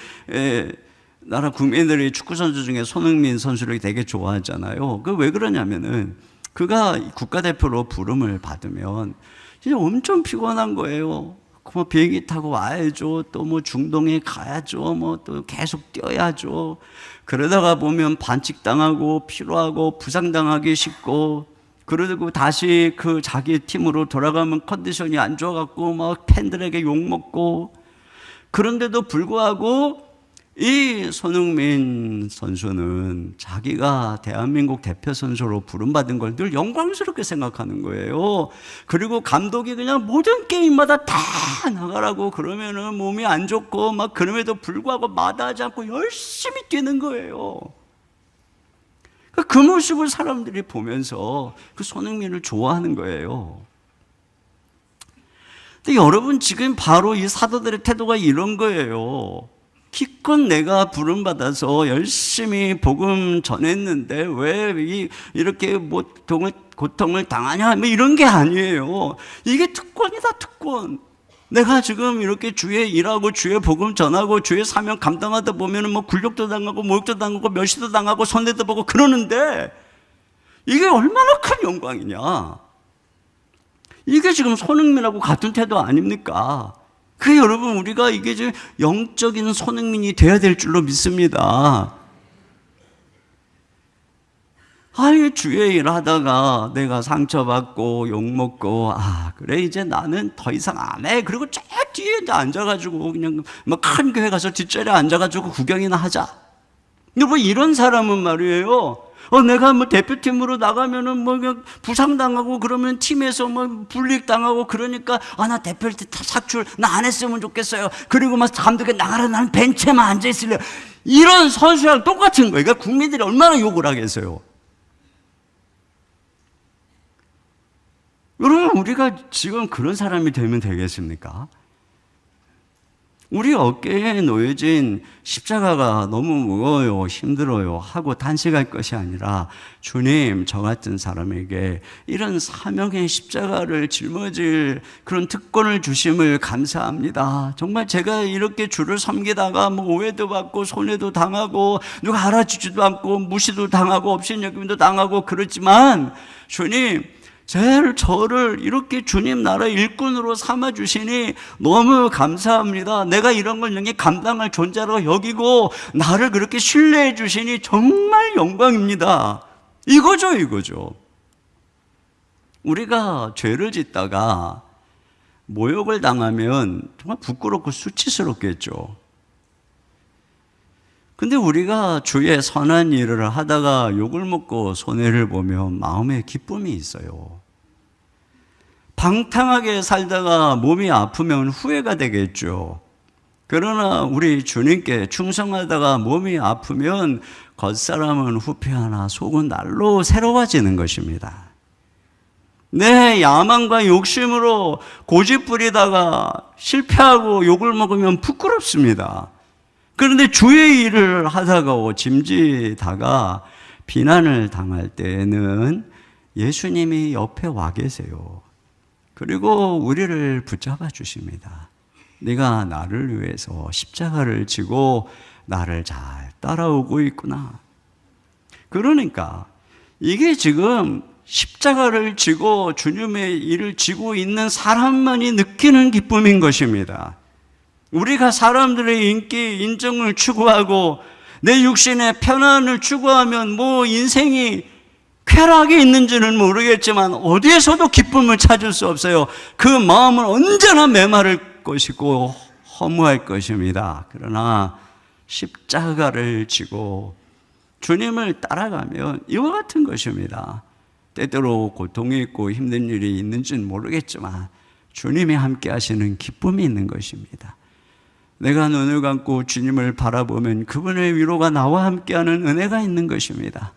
L: 나라 국민들이 축구선수 중에 손흥민 선수를 되게 좋아하잖아요. 그 왜 그러냐면은 그가 국가대표로 부름을 받으면 진짜 엄청 피곤한 거예요. 뭐 비행기 타고 와야죠. 또 뭐 중동에 가야죠. 뭐 또 계속 뛰어야죠. 그러다가 보면 반칙당하고 피로하고 부상당하기 쉽고, 그러고 다시 그 자기 팀으로 돌아가면 컨디션이 안 좋아갖고 막 팬들에게 욕먹고. 그런데도 불구하고 이 손흥민 선수는 자기가 대한민국 대표 선수로 부름받은 걸 늘 영광스럽게 생각하는 거예요. 그리고 감독이 그냥 모든 게임마다 다 나가라고 그러면은 몸이 안 좋고 막 그럼에도 불구하고 마다하지 않고 열심히 뛰는 거예요. 그 모습을 사람들이 보면서 그 손흥민을 좋아하는 거예요. 근데 여러분, 지금 바로 이 사도들의 태도가 이런 거예요. 기껏 내가 부름받아서 열심히 복음 전했는데 왜 이렇게 뭐 고통을 당하냐, 뭐 이런 게 아니에요. 이게 특권이다, 특권. 내가 지금 이렇게 주의 일하고 주의 복음 전하고 주의 사명 감당하다 보면은 뭐 굴욕도 당하고 모욕도 당하고 멸시도 당하고 손해도 보고 그러는데 이게 얼마나 큰 영광이냐. 이게 지금 손흥민하고 같은 태도 아닙니까? 그 여러분, 우리가 이게 지금 영적인 손흥민이 돼야 될 줄로 믿습니다. 아유, 주의 일 하다가 내가 상처받고 욕먹고, 그래, 이제 나는 더 이상 안 해. 그리고 저 뒤에 앉아가지고 그냥 뭐 큰 교회 가서 뒷자리에 앉아가지고 구경이나 하자. 여러분, 이런 사람은 말이에요. 내가 뭐 대표팀으로 나가면은 뭐 부상당하고 그러면 팀에서 뭐 불이익당하고 그러니까 나 대표팀 삭출 나 안 했으면 좋겠어요. 그리고 막 감독이 나가라, 나는 벤치에만 앉아 있을래요. 이런 선수랑 똑같은 거예요. 그러니까 국민들이 얼마나 욕을 하겠어요. 여러분, 우리가 지금 그런 사람이 되면 되겠습니까? 우리 어깨에 놓여진 십자가가 너무 무거워요, 힘들어요 하고 단식할 것이 아니라, 주님, 저 같은 사람에게 이런 사명의 십자가를 짊어질 그런 특권을 주심을 감사합니다. 정말 제가 이렇게 주를 섬기다가 뭐 오해도 받고 손해도 당하고 누가 알아주지도 않고 무시도 당하고 업신여김도 당하고 그렇지만, 주님, 저를 이렇게 주님 나라 일꾼으로 삼아주시니 너무 감사합니다. 내가 이런 걸 감당할 존재로 여기고 나를 그렇게 신뢰해 주시니 정말 영광입니다. 이거죠. 우리가 죄를 짓다가 모욕을 당하면 정말 부끄럽고 수치스럽겠죠. 근데 우리가 주의 선한 일을 하다가 욕을 먹고 손해를 보면 마음에 기쁨이 있어요. 방탕하게 살다가 몸이 아프면 후회가 되겠죠. 그러나 우리 주님께 충성하다가 몸이 아프면 겉사람은 후패하나 속은 날로 새로워지는 것입니다. 내 야망과 욕심으로 고집부리다가 실패하고 욕을 먹으면 부끄럽습니다. 그런데 주의 일을 하다가 짐지다가 비난을 당할 때에는 예수님이 옆에 와 계세요. 그리고 우리를 붙잡아 주십니다. 네가 나를 위해서 십자가를 지고 나를 잘 따라오고 있구나. 그러니까 이게 지금 십자가를 지고 주님의 일을 지고 있는 사람만이 느끼는 기쁨인 것입니다. 우리가 사람들의 인기, 인정을 추구하고 내 육신의 편안을 추구하면 뭐 인생이 쾌락이 있는지는 모르겠지만 어디에서도 기쁨을 찾을 수 없어요. 그 마음은 언제나 메마를 것이고 허무할 것입니다. 그러나 십자가를 지고 주님을 따라가면 이와 같은 것입니다. 때때로 고통이 있고 힘든 일이 있는지는 모르겠지만 주님이 함께 하시는 기쁨이 있는 것입니다. 내가 눈을 감고 주님을 바라보면 그분의 위로가 나와 함께하는 은혜가 있는 것입니다.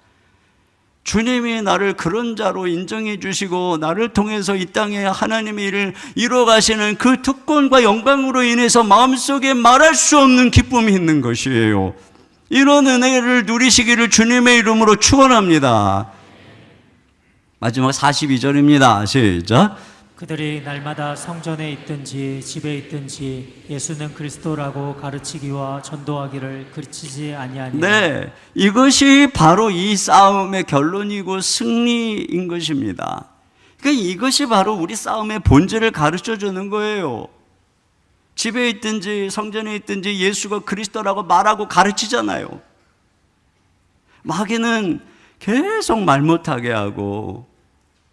L: 주님이 나를 그런 자로 인정해 주시고 나를 통해서 이 땅에 하나님의 일을 이루어 가시는 그 특권과 영광으로 인해서 마음속에 말할 수 없는 기쁨이 있는 것이에요. 이런 은혜를 누리시기를 주님의 이름으로 축원합니다. 마지막 42절입니다. 시작.
K: 그들이 날마다 성전에 있든지 집에 있든지 예수는 그리스도라고 가르치기와 전도하기를 그치지 아니하니.
L: 네, 이것이 바로 이 싸움의 결론이고 승리인 것입니다. 그러니까 이것이 바로 우리 싸움의 본질을 가르쳐 주는 거예요. 집에 있든지 성전에 있든지 예수가 그리스도라고 말하고 가르치잖아요. 마귀는 계속 말 못하게 하고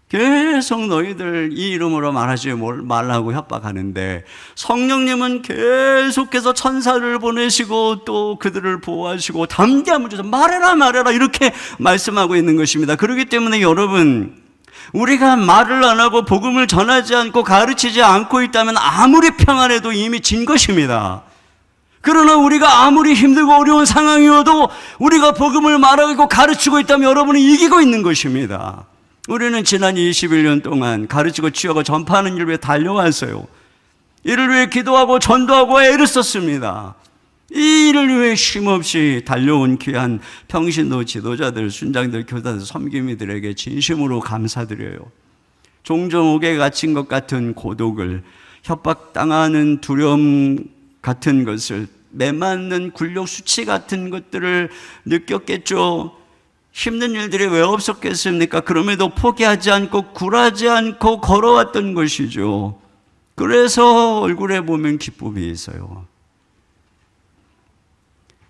L: 계속 너희들 이 이름으로 말하지 말라고 협박하는데, 성령님은 계속해서 천사를 보내시고 또 그들을 보호하시고 담대함을 주셔서 말해라 이렇게 말씀하고 있는 것입니다. 그렇기 때문에 여러분, 우리가 말을 안 하고 복음을 전하지 않고 가르치지 않고 있다면 아무리 평안해도 이미 진 것입니다. 그러나 우리가 아무리 힘들고 어려운 상황이어도 우리가 복음을 말하고 가르치고 있다면 여러분은 이기고 있는 것입니다. 우리는 지난 21년 동안 가르치고 치유하고 전파하는 일 위해 달려왔어요. 이를 위해 기도하고 전도하고 애를 썼습니다. 이 일을 위해 쉼없이 달려온 귀한 평신도 지도자들, 순장들, 교사들, 섬김이들에게 진심으로 감사드려요. 종종 옥에 갇힌 것 같은 고독을, 협박당하는 두려움 같은 것을, 매맞는 굴욕 수치 같은 것들을 느꼈겠죠. 힘든 일들이 왜 없었겠습니까? 그럼에도 포기하지 않고 굴하지 않고 걸어왔던 것이죠. 그래서 얼굴에 보면 기쁨이 있어요.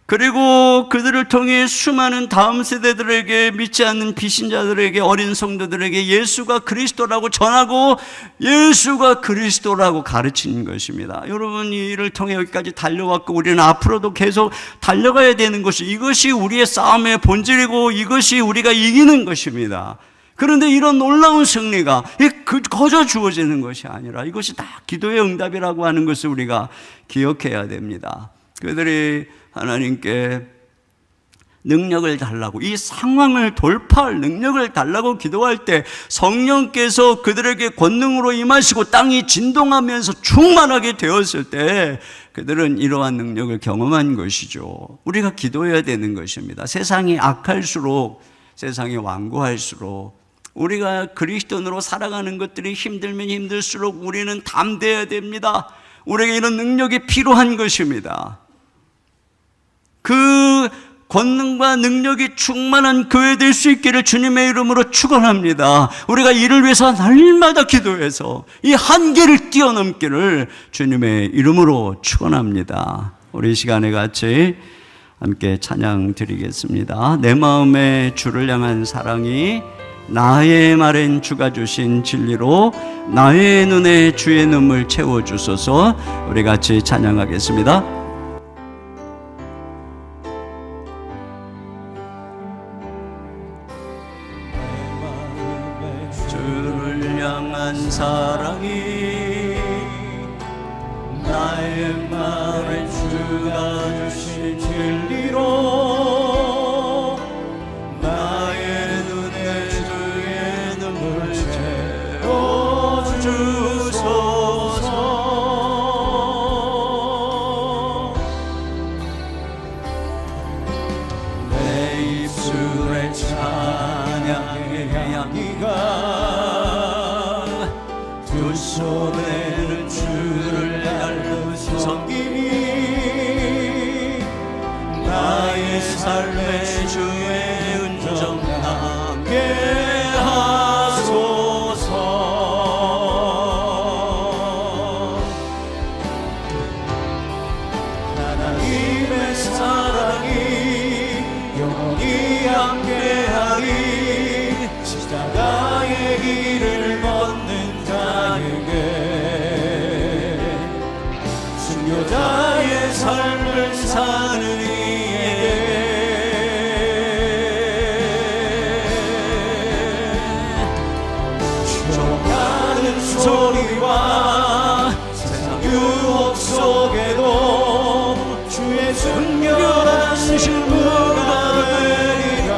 L: 그리고 그들을 통해 수많은 다음 세대들에게, 믿지 않는 비신자들에게, 어린 성도들에게 예수가 그리스도라고 전하고 예수가 그리스도라고 가르치는 것입니다. 여러분, 이 일을 통해 여기까지 달려왔고 우리는 앞으로도 계속 달려가야 되는 것이, 이것이 우리의 싸움의 본질이고 이것이 우리가 이기는 것입니다. 그런데 이런 놀라운 승리가 거저 주어지는 것이 아니라 이것이 다 기도의 응답이라고 하는 것을 우리가 기억해야 됩니다. 그들이 하나님께 능력을 달라고, 이 상황을 돌파할 능력을 달라고 기도할 때 성령께서 그들에게 권능으로 임하시고 땅이 진동하면서 충만하게 되었을 때 그들은 이러한 능력을 경험한 것이죠. 우리가 기도해야 되는 것입니다. 세상이 악할수록, 세상이 완고할수록, 우리가 그리스도인으로 살아가는 것들이 힘들면 힘들수록 우리는 담대해야 됩니다. 우리에게 이런 능력이 필요한 것입니다. 그 권능과 능력이 충만한 교회 될 수 있기를 주님의 이름으로 축원합니다. 우리가 이를 위해서 날마다 기도해서 이 한계를 뛰어넘기를 주님의 이름으로 축원합니다. 우리 이 시간에 같이 함께 찬양 드리겠습니다. 내 마음에 주를 향한 사랑이 나의 말엔 주가 주신 진리로 나의 눈에 주의 눈물 채워주소서. 우리 같이 찬양하겠습니다. 주를 향한 사랑이 나의 마음에 주가 주신 진리로 나의 눈에 주의 눈물 채워주소서. 내 입술에 찬양의 향기가 두 손에는 주를 얇은 섬김이 나의 삶의 주의 은정 남게 하소서. 하나님의 사랑이 영원히 함께하리. 십자가의 길을 걷는 자에게, 순교자의 삶을 사는 이에게 추억하는 소리와 세상 유혹 속에도 주의 순결한 신부가 되리라.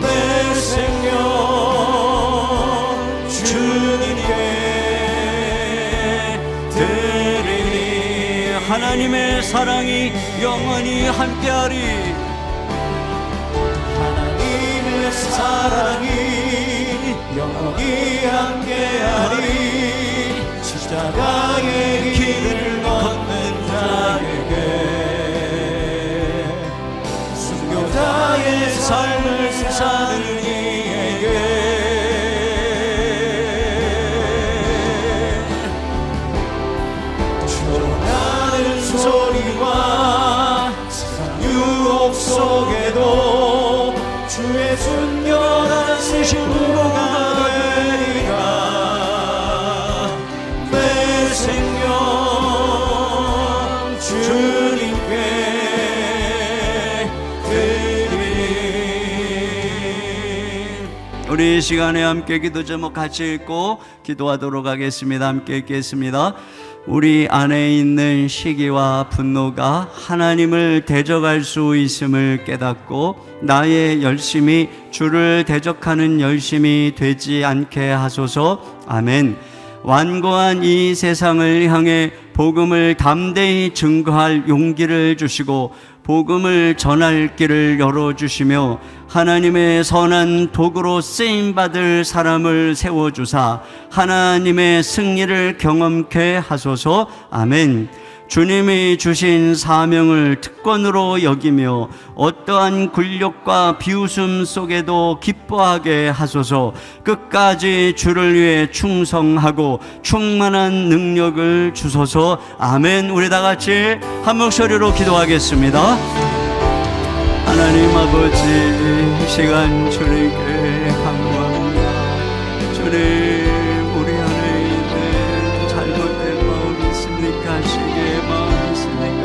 L: 내 생명 주님께 드리니. 하나님의 사랑이 영원히 함께하리. 하나님의 사랑이 영원히 함께하리. 십자가의 길을 걷는 자에게, 순교자의 삶을 사는 이에게
A: 전하는 소리와 세상 유혹 속에도 주의 순결한 신부가 되리라. 내 생명 주님께 드리.
L: 우리 이 시간에 함께 기도 제목 같이 읽고 기도하도록 하겠습니다. 함께 읽겠습니다. 우리 안에 있는 시기와 분노가 하나님을 대적할 수 있음을 깨닫고 나의 열심이 주를 대적하는 열심이 되지 않게 하소서. 아멘. 완고한 이 세상을 향해 복음을 담대히 증거할 용기를 주시고 복음을 전할 길을 열어주시며 하나님의 선한 도구로 쓰임받을 사람을 세워주사 하나님의 승리를 경험케 하소서. 아멘. 주님이 주신 사명을 특권으로 여기며 어떠한 굴욕과 비웃음 속에도 기뻐하게 하소서. 끝까지 주를 위해 충성하고 충만한 능력을 주소서. 아멘. 우리 다 같이 한 목소리로 기도하겠습니다. 하나님 아버지, 이 시간 주님께 간구합니다. 주님, 우리 안에 있는 잘못된 마음이 있습니까? 시기의 마음이 있습니까?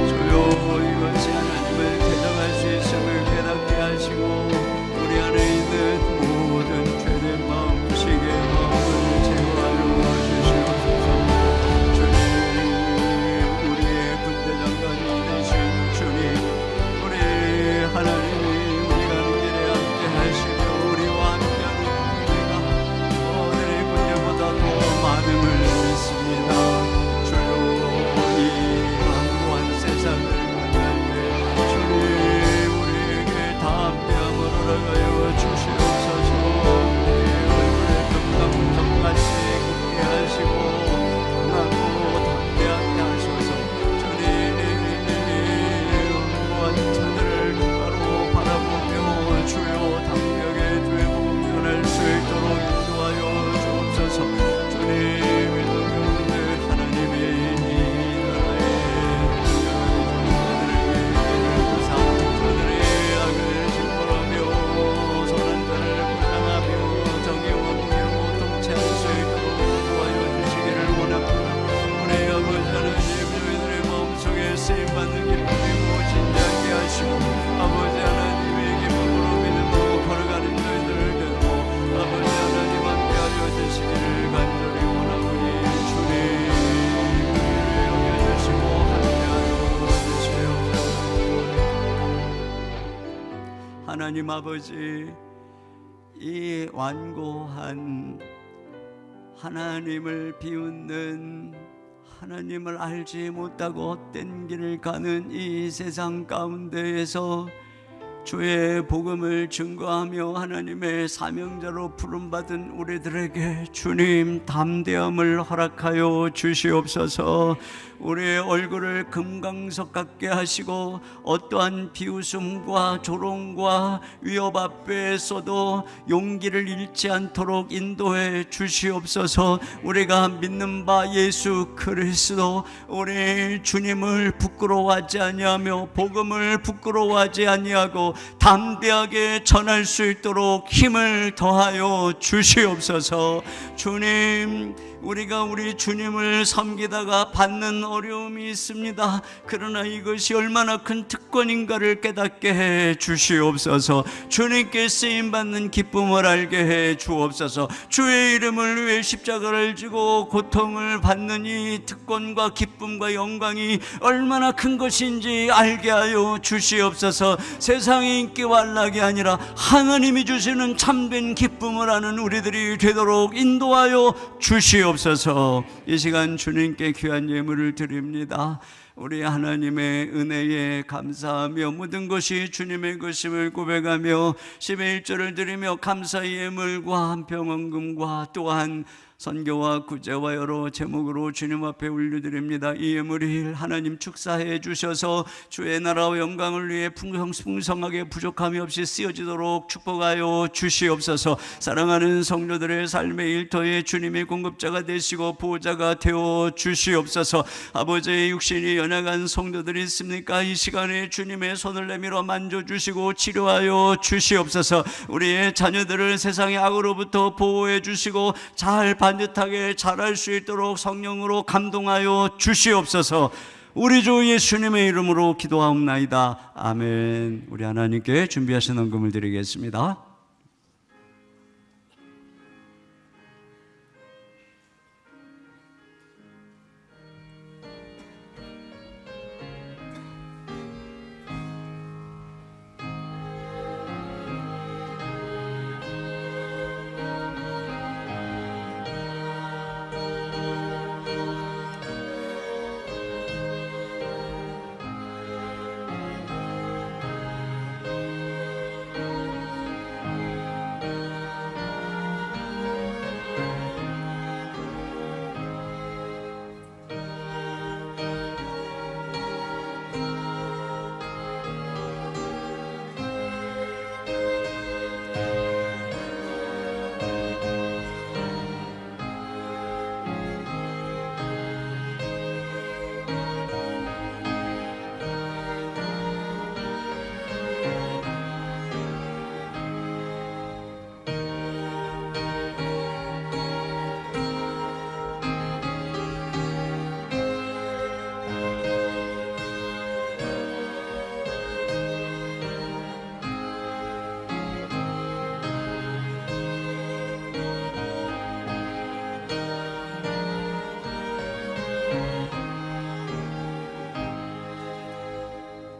L: 주여, 이것이 하나님을 대적할 수 있음을 깨닫게 하시고 우리 안에 있는 모든 죄된 마음, 시기의 마음을 제거하여 주시옵소서. 주님, 우리의 군대장관이 되신 주님, 하나님이 우리 가는 길에 함께 하시며 우리와 함께하는 우리가 오늘의 군대보다 더 많음을 믿습니다. 주여, 이 완고한 세상을 만날 때 주님, 우리에게 담대함을 허락하여 주시옵소서. 우리의 얼굴에 금강석같이 굳게 하시고 강하고 담대하게 하소서. 주님, 완고한 자들을 바라보며 주여 담대하게 주의 복음 전할 수 있도록 인도하여 주옵소서. 주님, 믿는 가운데 하나님의 이 나라의 저들의 악을 심벌하며 선한 자를 부당하며 정의와 공의로 통치할 수 있도록 인도하여 주시기를 원합니다. 우리 아버지 하나님, 저희들의 마음속에 쓰임받는 기쁨이 무엇인지 알게 하시고 아버지 하나님의 기쁨으로 믿음으로 걸어가는 저희들을 되고 아버지 하나님 함께하여 주시기를 간절히 원하오니 주님, 우리를 여겨주시고 함께하여 주시옵소서. 하나님 아버지, 이 완고한 하나님을 비웃는 하나님을 알지 못하고 헛된 길을 가는 이 세상 가운데에서 주의 복음을 증거하며 하나님의 사명자로 부름받은 우리들에게 주님 담대함을 허락하여 주시옵소서. 우리의 얼굴을 금강석 같게 하시고 어떠한 비웃음과 조롱과 위협 앞에서도 용기를 잃지 않도록 인도해 주시옵소서. 우리가 믿는 바 예수 그리스도, 우리 주님을 부끄러워하지 아니하며 복음을 부끄러워하지 아니하고 담대하게 전할 수 있도록 힘을 더하여 주시옵소서. 주님, 우리가 우리 주님을 섬기다가 받는 어려움이 있습니다. 그러나 이것이 얼마나 큰 특권인가를 깨닫게 해 주시옵소서. 주님께 쓰임받는 기쁨을 알게 해 주옵소서. 주의 이름을 위해 십자가를 지고 고통을 받는 이 특권과 기쁨과 영광이 얼마나 큰 것인지 알게 하여 주시옵소서. 세상의 인기와 안락이 아니라 하나님이 주시는 참된 기쁨을 아는 우리들이 되도록 인도하여 주시옵소서. 이 시간 주님께 귀한 예물을 드립니다. 우리 하나님의 은혜에 감사하며 모든 것이 주님의 것임을 고백하며 11조를 드리며 감사의 예물과 한 평원 금과 또한 선교와 구제와 여러 제목으로 주님 앞에 올려드립니다. 이 예물을 하나님 축사해 주셔서 주의 나라와 영광을 위해 풍성하게 부족함이 없이 쓰여지도록 축복하여 주시옵소서. 사랑하는 성도들의 삶의 일터에 주님의 공급자가 되시고 보호자가 되어 주시옵소서. 아버지의 육신이 연약한 성도들이 있습니까? 이 시간에 주님의 손을 내밀어 만져주시고 치료하여 주시옵소서. 우리의 자녀들을 세상의 악으로부터 보호해 주시고 잘 반듯하게 자랄 수 있도록 성령으로 감동하여 주시옵소서. 우리 주 예수님의 이름으로 기도하옵나이다. 아멘. 우리 하나님께 준비하신 헌금을 드리겠습니다.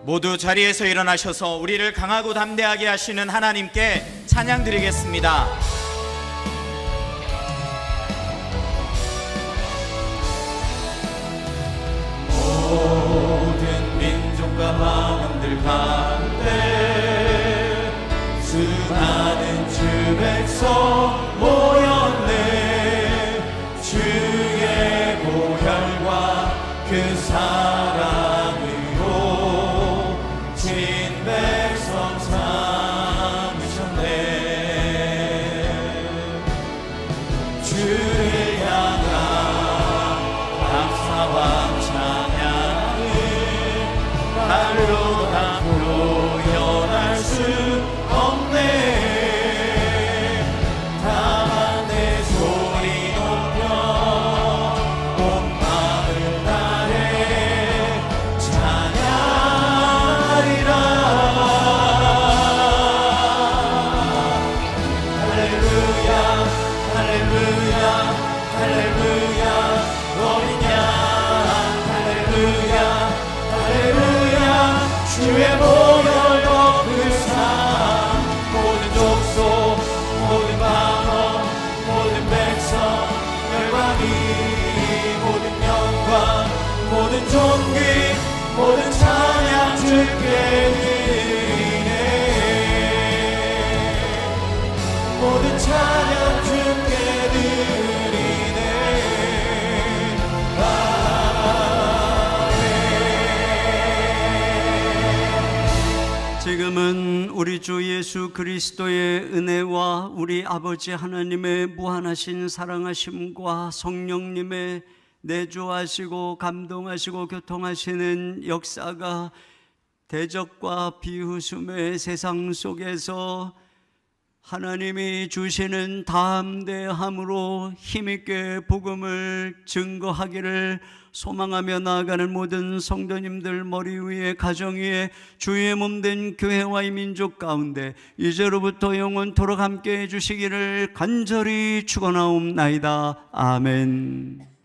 B: 모두 자리에서 일어나셔서 우리를 강하고 담대하게 하시는 하나님께 찬양 드리겠습니다.
A: 모든 민족과 마음들 가운데 수많은 주 백성 모였네. 주의 보혈과 그 사랑으로 진 백성 삼으셨네. 주를 향한 감사와 찬양을 말로 다 표현할 수 없네. 다만 내 소리 높여 온 마음을 다해 찬양하리라. 할렐루야 할렐루야 할렐루야 어린 양 할렐루야 할렐루야 주의 보혈 덮은 삶 모든 족속 모든 방언 모든 백성 열방이 모든 영광 모든 존귀 모든 찬양 주께 드리네. 모든 찬양 주께 드리네.
L: 지금은 우리 주 예수 그리스도의 은혜와 우리 아버지 하나님의 무한하신 사랑하심과 성령님의 내주하시고 감동하시고 교통하시는 역사가 대적과 비웃음의 세상 속에서 하나님이 주시는 담대함으로 힘있게 복음을 증거하기를 소망하며 나아가는 모든 성도님들 머리 위에 가정 위에 주의 몸된 교회와 이 민족 가운데 이제로부터 영원토록 함께 해주시기를 간절히 축원하옵나이다. 아멘.